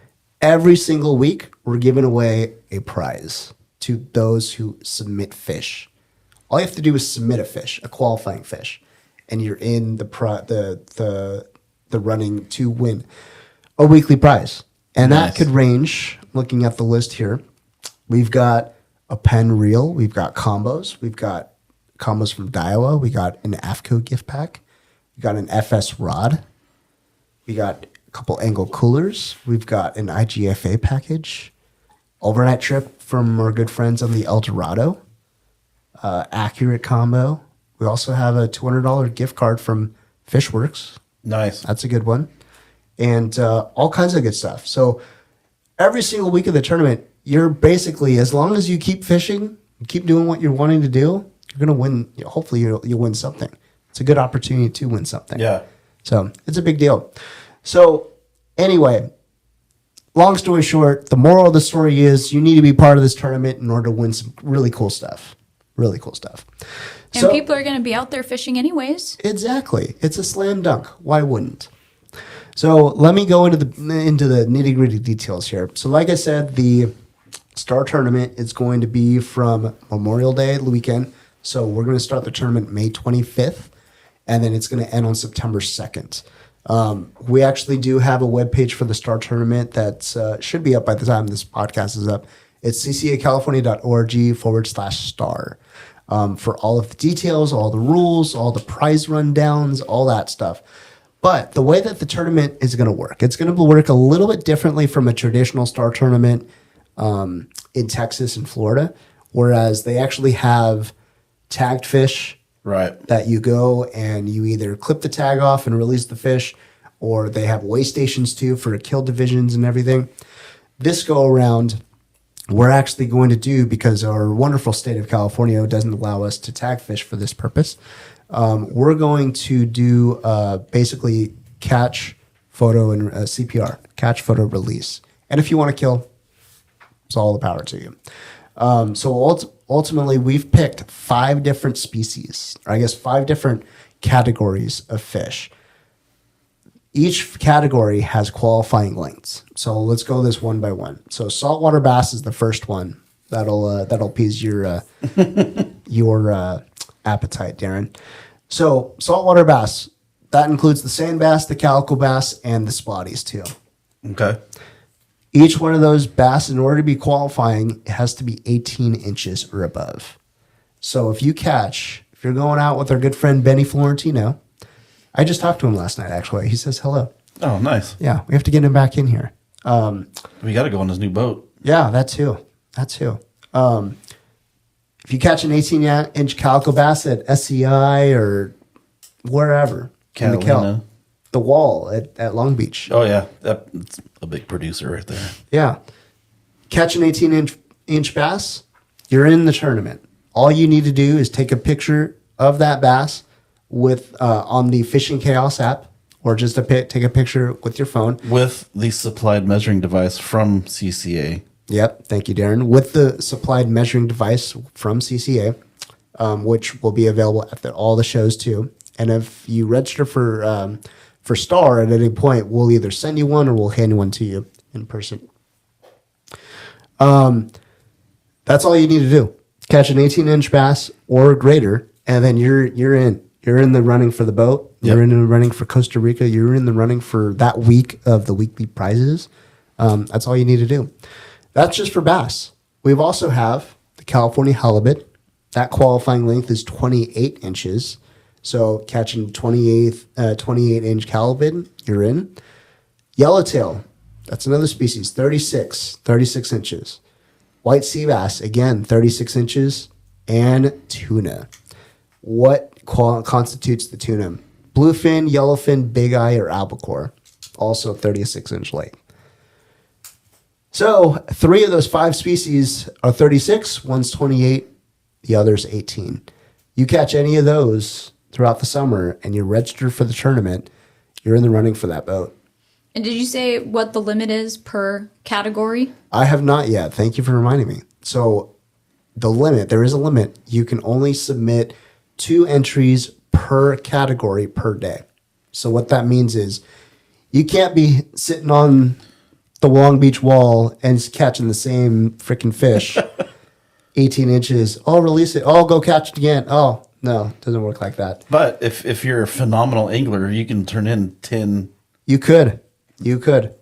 Every single week, we're giving away a prize to those who submit fish. All you have to do is submit a fish, a qualifying fish, and you're in the running to win a weekly prize. And Nice. that could range, looking at the list here, we've got a pen reel, we've got combos, we've got combos from Daiwa, we got an AFCO gift pack, we got an FS rod, we got a couple angle coolers, we've got an IGFA package, overnight trip from our good friends on the El Dorado, accurate combo. We also have a $200 gift card from Fishworks. Nice. That's a good one. And all kinds of good stuff. So every single week of the tournament, you're basically, as long as you keep fishing, keep doing what you're wanting to do, you're going to win. Hopefully you'll win something. It's a good opportunity to win something. Yeah. So it's a big deal. So anyway, long story short, the moral of the story is you need to be part of this tournament in order to win some really cool stuff. Really cool stuff. And people are going to be out there fishing anyways. Exactly. It's a slam dunk. Why wouldn't? So let me go into the nitty gritty details here. So like I said, the Star Tournament is going to be from Memorial Day weekend. So we're going to start the tournament May 25th, and then it's going to end on September 2nd. We actually do have a webpage for the Star Tournament that should be up by the time this podcast is up. It's ccacalifornia.org/star. For all of the details, all the rules, all the prize rundowns, all that stuff. But the way that the tournament is going to work, it's going to work a little bit differently from a traditional Star Tournament in Texas and Florida, whereas they actually have tagged fish Right. that you go and you either clip the tag off and release the fish, or they have weigh stations too for kill divisions and everything. This go around, we're actually going to do, because our wonderful state of California doesn't allow us to tag fish for this purpose, we're going to do basically catch, photo, and CPR, catch, photo, release. And if you want to kill, it's all the power to you. So ultimately, we've picked 5 different species, or I guess 5 different categories of fish. Each category has qualifying lengths. So let's go this one by one. So saltwater bass is the first one. That'll appease your appetite, Darren. So saltwater bass, that includes the sand bass, the calico bass, and the spotties too. Okay. Each one of those bass, in order to be qualifying, it has to be 18 inches or above. So if you're going out with our good friend Benny Florentino, I just talked to him last night, actually. He says hello. Oh, nice. Yeah, we have to get him back in here. We got to go on his new boat. Yeah, that too. If you catch an 18-inch calico bass at SCI or wherever, in the Catalina. the wall at Long Beach. Oh, yeah. That's a big producer right there. Yeah. Catch an 18-inch bass, you're in the tournament. All you need to do is take a picture of that bass with on the Fishing Chaos app, or just take a picture with your phone. With the supplied measuring device from CCA. Yep. Thank you, Darren. With the supplied measuring device from CCA, which will be available at all the shows too. And if you register for Star at any point, we'll either send you one or we'll hand one to you in person. That's all you need to do. Catch an 18-inch bass or greater, and then you're in. You're in the running for the boat. Yep. You're in the running for Costa Rica. You're in the running for that week of the weekly prizes. That's all you need to do. That's just for bass. We've also have the California halibut. That qualifying length is 28 inches. So catching 28-inch halibut, you're in. Yellowtail, that's another species, 36 inches. White sea bass, again, 36 inches. And tuna. What constitutes the tuna? Bluefin, yellowfin, big eye, or albacore. Also 36-inch length. So 3 of those 5 species are 36, one's 28, the other's 18. You catch any of those throughout the summer and you register for the tournament, you're in the running for that boat. And did you say what the limit is per category? I have not yet. Thank you for reminding me. So there is a limit. You can only submit 2 entries per category per day. So what that means is you can't be sitting on the Long Beach wall and catching the same freaking fish, 18 inches. I'll release it. I'll go catch it again. Oh, no, it doesn't work like that. But if you're a phenomenal angler, you can turn in 10 You could.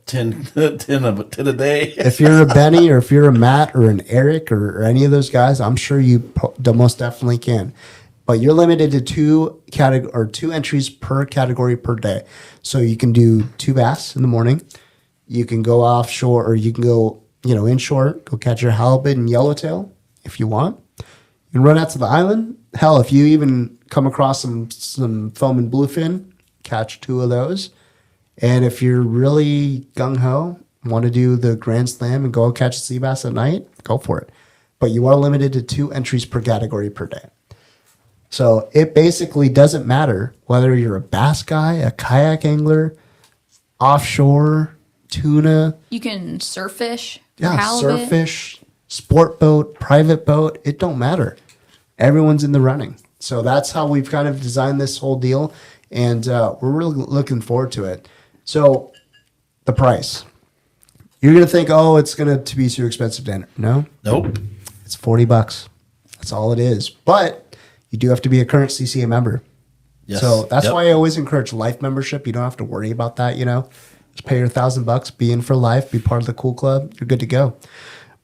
10 a day. If you're a Benny or if you're a Matt or an Eric or any of those guys, I'm sure you most definitely can. But you're limited to 2 entries per category per day. So you can do 2 bass in the morning. You can go offshore or you can go, inshore, go catch your halibut and yellowtail if you want. You can run out to the island. Hell, if you even come across some foam and bluefin, catch 2 of those. And if you're really gung-ho, want to do the Grand Slam and go catch a sea bass at night, go for it. But you are limited to 2 entries per category per day. So it basically doesn't matter whether you're a bass guy, a kayak angler, offshore, tuna. You can surf fish. Surf fish, sport boat, private boat. It don't matter. Everyone's in the running. So that's how we've kind of designed this whole deal. And we're really looking forward to it. So the price. You're going to think, it's going to be too expensive to enter. No. Nope. It's $40. That's all it is. But you do have to be a current CCA member. Yes. So that's why I always encourage life membership. You don't have to worry about that, Just pay your $1,000, be in for life, be part of the cool club. You're good to go.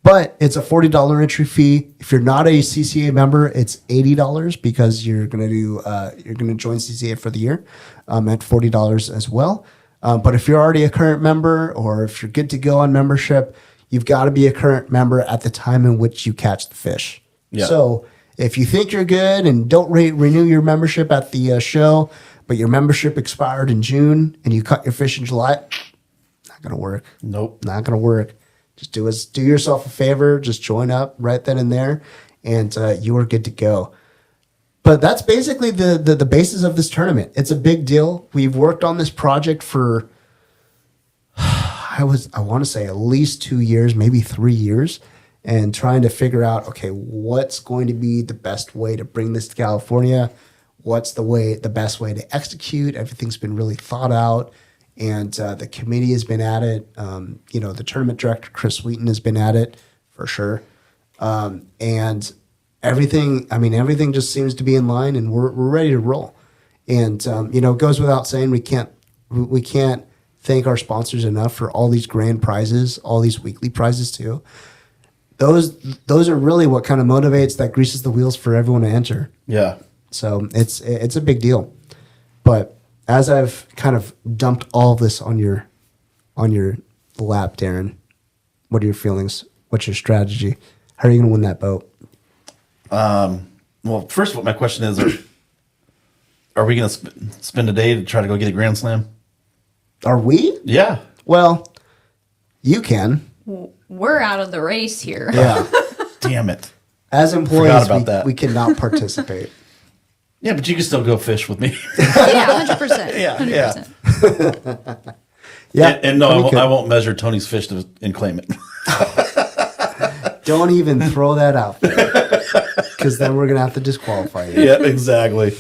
But it's a $40 entry fee. If you're not a CCA member, it's $80 because you're going to join CCA for the year at $40 as well. But if you're already a current member or if you're good to go on membership, you've got to be a current member at the time in which you catch the fish. Yeah. So if you think you're good and don't renew your membership at the show, but your membership expired in June and you cut your fish in July, not going to work. Nope. Not going to work. Just do yourself a favor. Just join up right then and there, and you are good to go. But that's basically the basis of this tournament. It's a big deal. We've worked on this project for, I want to say at least 2 years, maybe 3 years, and trying to figure out, okay, what's going to be the best way to bring this to California? What's the best way to execute? Everything's been really thought out. And the committee has been at it. The tournament director, Chris Wheaton, has been at it for sure. And everything just seems to be in line and we're ready to roll. And, it goes without saying we can't thank our sponsors enough for all these grand prizes, all these weekly prizes too. Those are really what kind of motivates, that greases the wheels for everyone to enter. Yeah. So it's a big deal. But as I've kind of dumped all of this on your lap, Darren, what are your feelings? What's your strategy? How are you going to win that boat? Well, first of all, my question is, are we going to spend a day to try to go get a Grand Slam? Are we? Yeah. Well, you can. We're out of the race here. Yeah. Damn it. As employees, that. we cannot participate. Yeah, but you can still go fish with me. Yeah, 100%. Yeah, 100%. Yeah. And no, I won't measure Tony's fish and claim it. Don't even throw that out there, because then we're gonna have to disqualify you. Yeah, exactly.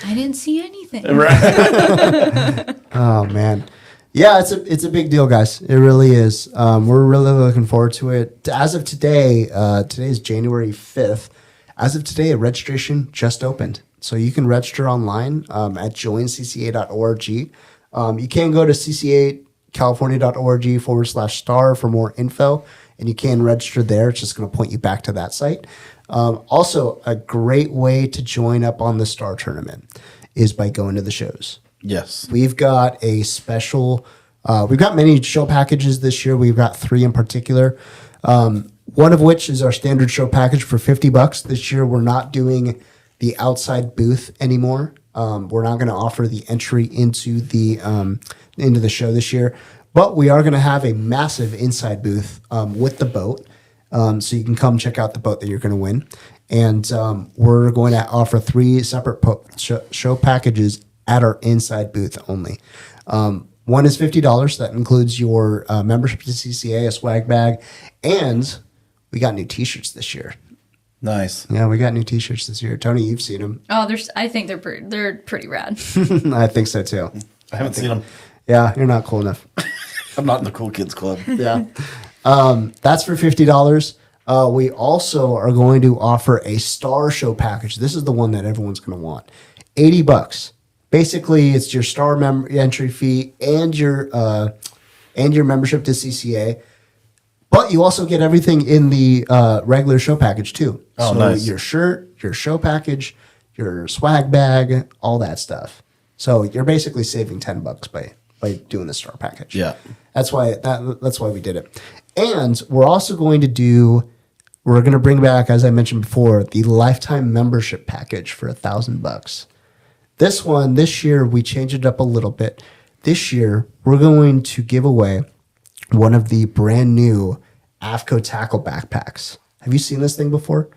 I didn't see anything. Right. Oh man, yeah, it's a big deal, guys. It really is. We're really looking forward to it. As of today, today is January 5th. As of today, registration just opened, so you can register online at joincca.org. You can go to ccacalifornia.org/star for more info, and you can register there. It's just going to point you back to that site. Also, a great way to join up on the Star Tournament is by going to the shows. Yes. We've got a special, we've got many show packages this year. We've got 3 in particular. One of which is our standard show package for $50. This year, we're not doing the outside booth anymore. We're not going to offer the entry into the show this year, but we are going to have a massive inside booth with the boat, so you can come check out the boat that you're going to win. And we're going to offer 3 separate show packages at our inside booth only. One is $50. That includes your membership to CCA, a swag bag, and we got new T-shirts this year. Nice. Yeah, we got new T-shirts this year. Tony, you've seen them. Oh, I think they're pretty rad. I think so too. I haven't seen them. Yeah, you're not cool enough. I'm not in the cool kids club. Yeah. That's for $50. We also are going to offer a star show package. This is the one that everyone's going to want. $80. Basically, it's your star entry fee and your membership to CCA. But you also get everything in the regular show package too. Oh, so nice. Your shirt, your show package, your swag bag, all that stuff. So you're basically saving $10 by doing the star package. Yeah. That's why we did it. And we're also going to bring back, as I mentioned before, the lifetime membership package for $1,000. This year we changed it up a little bit. This year we're going to give away one of the brand new AFCO tackle backpacks. Have you seen this thing before?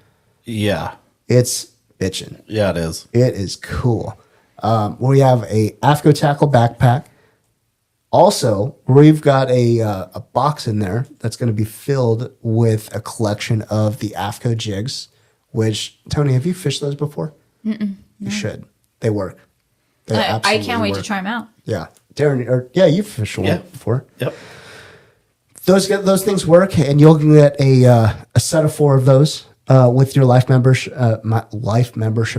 Yeah. It's bitchin'. Yeah, it is. It is cool. We have a AFCO tackle backpack. Also, we've got a box in there that's going to be filled with a collection of the AFCO jigs, which, Tony, have you fished those before? You should. They work. They I absolutely can't wait to work. try them out. Yeah. Darren, you've fished one before. Yep. Those things work, and you'll get a set of 4 of those with your life membership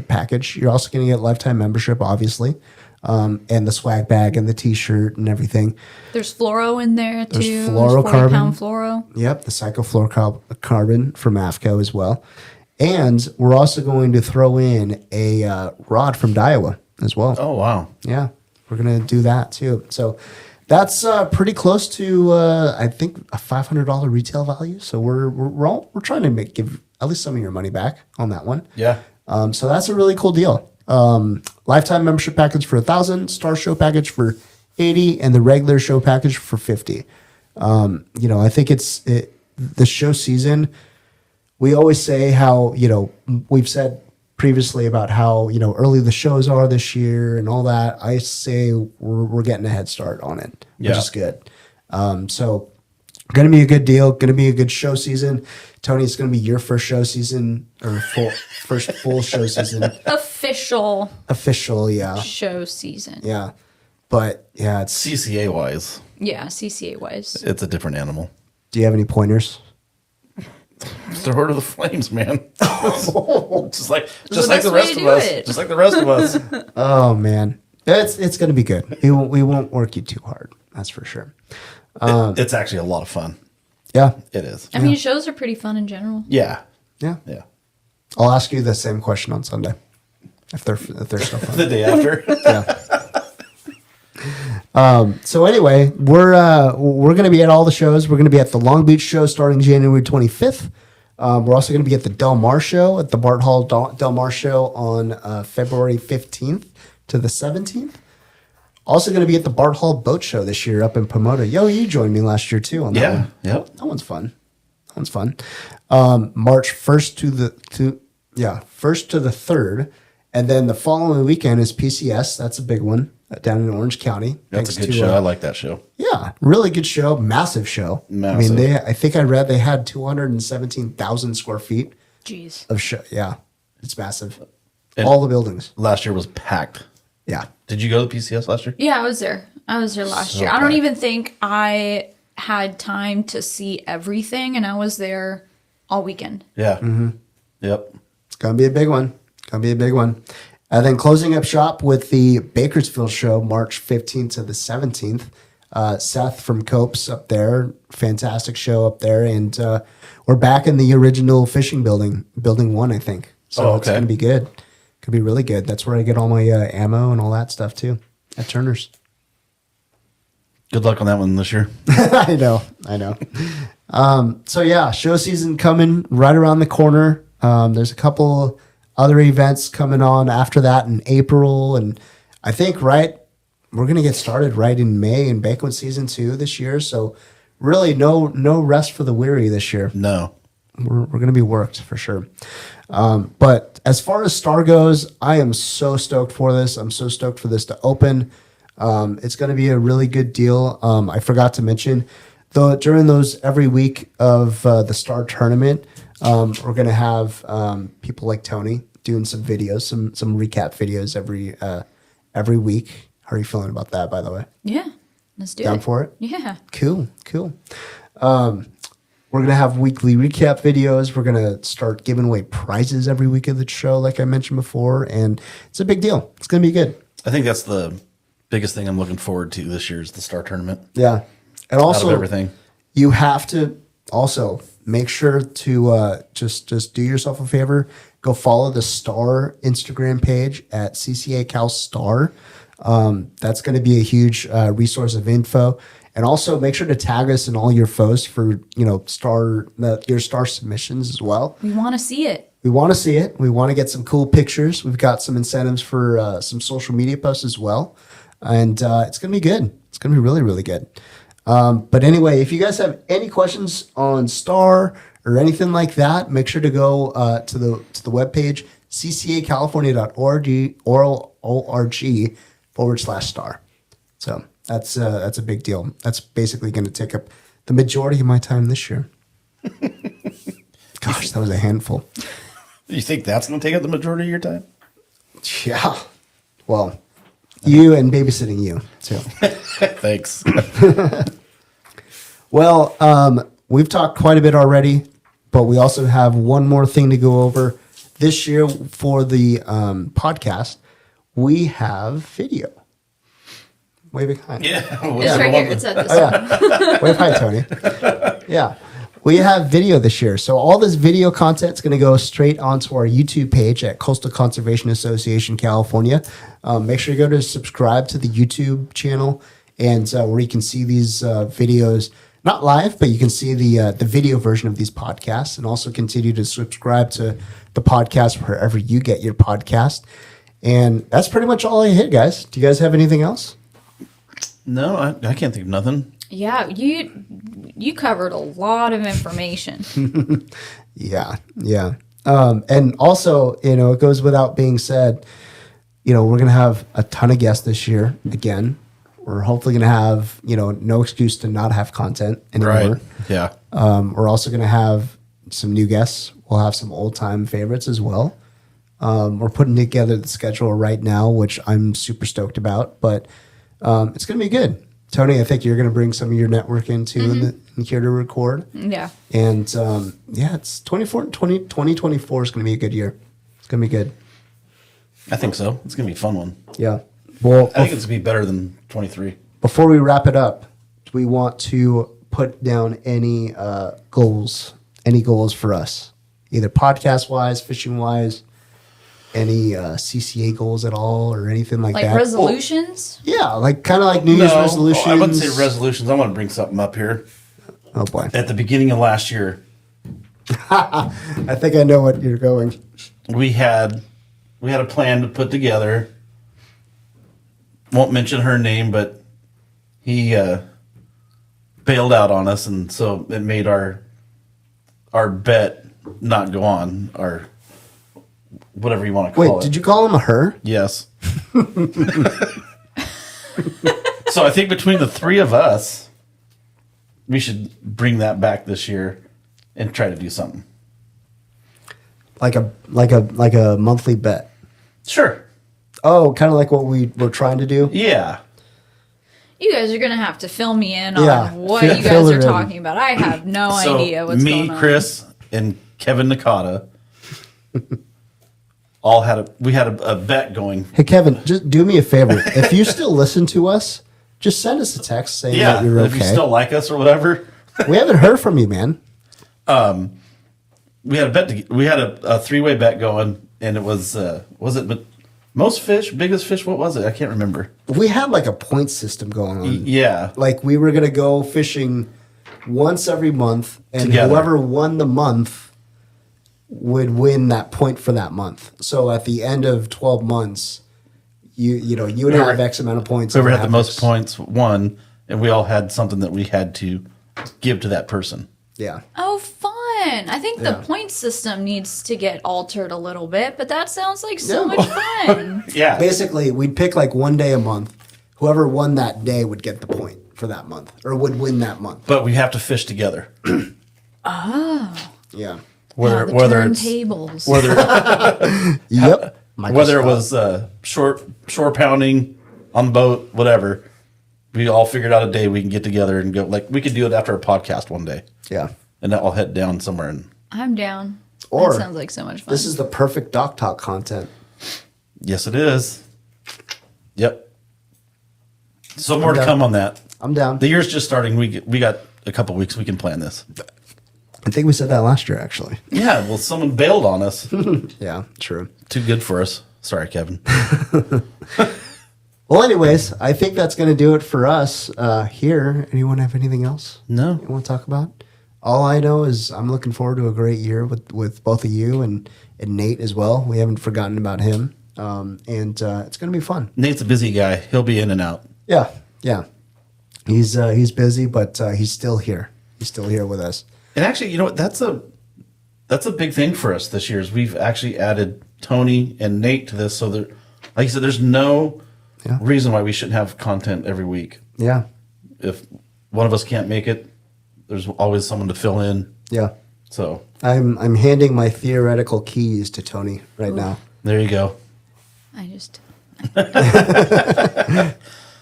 package. You're also going to get lifetime membership, obviously, and the swag bag and the T-shirt and everything. There's fluoro in there too. There's There's fluorocarbon. 40-pound fluoro. Yep, the cyclofluorocarbon from AFCO as well. And we're also going to throw in a rod from Daiwa as well. Oh, wow. Yeah, we're going to do that too. So that's pretty close to, I think, a $500 retail value. So we're trying to give at least some of your money back on that one. Yeah. So that's a really cool deal. Lifetime membership package for $1,000, star show package for $80, and the regular show package for $50. I think the show season. We always say how we've said previously about how early the shows are this year and all that. I say we're getting a head start on it, which is good. So going to be a good deal. Going to be a good show season. Tony, it's going to be your first show season or first full show season. Official, yeah. show season. Yeah, but yeah, it's. CCA wise, Yeah, CCA wise. it's a different animal. Do you have any pointers? Throw her to the flames, man. just like the the best way rest to of do us. it. Just like the rest of us. Oh man, it's going to be good. We won't work you too hard. That's for sure. It's actually a lot of fun. Yeah, It is. I mean, shows are pretty fun in general. Yeah. yeah. Yeah. I'll ask you the same question on Sunday if they're still fun. The day after. Yeah. So anyway, we're going to be at all the shows. We're going to be at the Long Beach show starting January 25th. We're also going to be at the Del Mar show at the Bart Hall Del Mar show on February 15th to the 17th. Also going to be at the Bart Hall Boat Show this year up in Pomona. You joined me last year too on that one. Yep. That one's fun. March 1st to the 3rd. And then the following weekend is PCS. That's a big one down in Orange County. That's a Thanks good to, show. I like that show. Yeah, Yeah, really good show, massive show. Massive. I mean, I think I read they had 217,000 square feet Jeez. of show. Yeah, it's massive. And all the buildings. Last year was packed. Yeah. Did you go to the PCS last year? Yeah, I was there. I was there last year. I don't even think I had time to see everything, and I was there all weekend. Yeah. Yep. It's going to be a big one. Going to be a big one. And then closing up shop with the Bakersfield show, March 15th to the 17th. Seth from Copes up there. Fantastic show up there. And we're back in the original fishing building, building 1, I think. So it's going to be good. Could be really good. That's where I get all my ammo and all that stuff too at Turner's. Good luck on that one this year. I know. So yeah, show season coming right around the corner. There's a couple other events coming on after that in April. And I think, we're going to get started right in May in banquet season 2 this year. So really no rest for the weary this year. No. We're going to be worked for sure. But as far as Star goes, I am so stoked for this. I'm so stoked for this to open. It's going to be a really good deal. I forgot to mention, though, during those every week of the Star tournament, we're going to have people like Tony doing some videos, some recap videos every week. How are you feeling about that, by the way? Yeah, let's do it. Down for it? Yeah. Cool. We're going to have weekly recap videos. We're going to start giving away prizes every week of the show, like I mentioned before. And it's a big deal. It's going to be good. I think that's the biggest thing I'm looking forward to this year is the Star tournament. Yeah. And also, out of everything. You have to also make sure to just do yourself a favor. Go follow the Star Instagram page at CCA Cal Star. That's going to be a huge resource of info. And also make sure to tag us in all your posts for, your Star submissions as well. We want to see it. We want to see it. We want to get some cool pictures. We've got some incentives for some social media posts as well. And it's going to be good. It's going to be really, really good. But anyway, if you guys have any questions on Star or anything like that, make sure to go to the webpage, ccacalifornia.org/star. So that's a big deal. That's basically going to take up the majority of my time this year. Gosh, that was a handful. You think that's going to take up the majority of your time? Yeah. Well, you and babysitting you too. Thanks. Well, we've talked quite a bit already, but we also have one more thing to go over this year for the podcast. We have video. Waving hi. Yeah. It's right here. It's at this one. Wave hi, Tony. Yeah. We have video this year. So all this video content is going to go straight onto our YouTube page at Coastal Conservation Association California. Make sure you go to subscribe to the YouTube channel and where you can see these videos, not live, but you can see the video version of these podcasts, and also continue to subscribe to the podcast wherever you get your podcast. And that's pretty much all I hit, guys. Do you guys have anything else? No, I can't think of nothing. Yeah, you covered a lot of information. Yeah. And also, it goes without being said, we're going to have a ton of guests this year again. We're hopefully going to have, no excuse to not have content anymore. Right. Yeah. We're also going to have some new guests. We'll have some old time favorites as well. We're putting together the schedule right now, which I'm super stoked about, but it's going to be good. Tony, I think you're going to bring some of your network into in here to record. Yeah. And it's 2024 is going to be a good year. It's going to be good. I think so. It's going to be a fun one. Yeah. Well, I think it's going to be better than 23. Before we wrap it up, do we want to put down any goals? Any goals for us? Either podcast wise, fishing wise, any CCA goals at all or anything like that? Like resolutions? Yeah, kind of like New Year's resolutions. I wouldn't say resolutions. I want to bring something up here. Oh boy. At the beginning of last year, I think I know what you're going. we had a plan to put together. Won't mention her name, but he bailed out on us, and so it made our bet not go on, or whatever you want to call it. Wait, did you call him a her? Yes. So I think between the three of us, we should bring that back this year and try to do something. Like a monthly bet. Sure. Oh, kind of like what we were trying to do. Yeah. You guys are going to have to fill me in Yeah, on what fill- you fill guys her are in. talking about. I have no idea what's going on. Me, Chris, and Kevin Nakata all had a bet going. Hey, Kevin, just do me a favor. If you still listen to us, just send us a text saying Yeah, that you're if you okay. still like us or whatever. We haven't heard from you, man. We had a bet. We had a three-way bet going, and it was it most fish, biggest fish? What was it? I can't remember. We had like a point system going on. Yeah, Like we were going to go fishing once every month, and Together. whoever won the month would win that point for that month. So at the end of 12 months, you would have X amount of points. whoever and had the have most X. points won, and we all had something that we had to give to that person. Yeah. Oh, fun. I think the Yeah. point system needs to get altered a little bit, but that sounds like so Yeah. much fun. Yeah, Basically, we'd pick like one day a month. Whoever won that day would get the point for that month, or would win that month. but we have to fish together. Yeah. Whether the whether it's turntables. Yep. whether it was shore pounding on the boat, whatever. We all figured out a day we can get together and go. Like we could do it after a podcast one day, Yeah. and I'll head down somewhere. And I'm down. Or that sounds like so much fun. This is the perfect Doc Talk content. yes, it is. Yep. So more to down. come on that. I'm down. The year's just starting. We got a couple weeks. We can plan this. I think we said that last year, actually. Yeah. Well, someone bailed on us. Yeah, true. Too good for us. Sorry, Kevin. Well, anyways, I think that's going to do it for us here. Anyone have anything else No. you want to talk about? All I know is I'm looking forward to a great year with both of you and Nate as well. We haven't forgotten about him. And it's going to be fun. Nate's a busy guy. He'll be in and out. Yeah, yeah. He's busy, but he's still here. He's still here with us. And actually, you know what? That's a big thing for us this year. Is we've actually added Tony and Nate to this. So there, like you said, there's no Yeah. reason why we shouldn't have content every week. Yeah, If one of us can't make it, there's always someone to fill in. yeah. So I'm handing my theoretical keys to Tony right now. there you go. I just.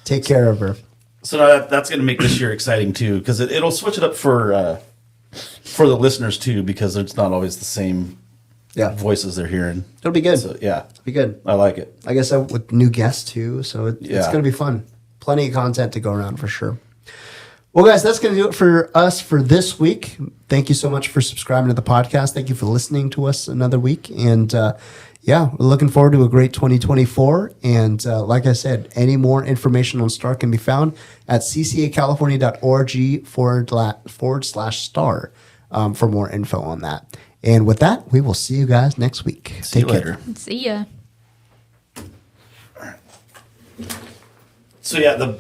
Take care of her. So that's going to make this year exciting too, because it'll switch it up for the listeners too, because it's not always the same Yeah, voices they're hearing. it'll be good. So yeah, Be good. I like it. I guess with new guests too, so it's Yeah. going to be fun. Plenty of content to go around for sure. Well, guys, that's going to do it for us for this week. Thank you so much for subscribing to the podcast. Thank you for listening to us another week. And yeah, we're looking forward to a great 2024. And like I said, any more information on STAR can be found at ccacalifornia.org/star for more info on that. And with that, we will see you guys next week. See Take you care. later. See ya. So yeah, the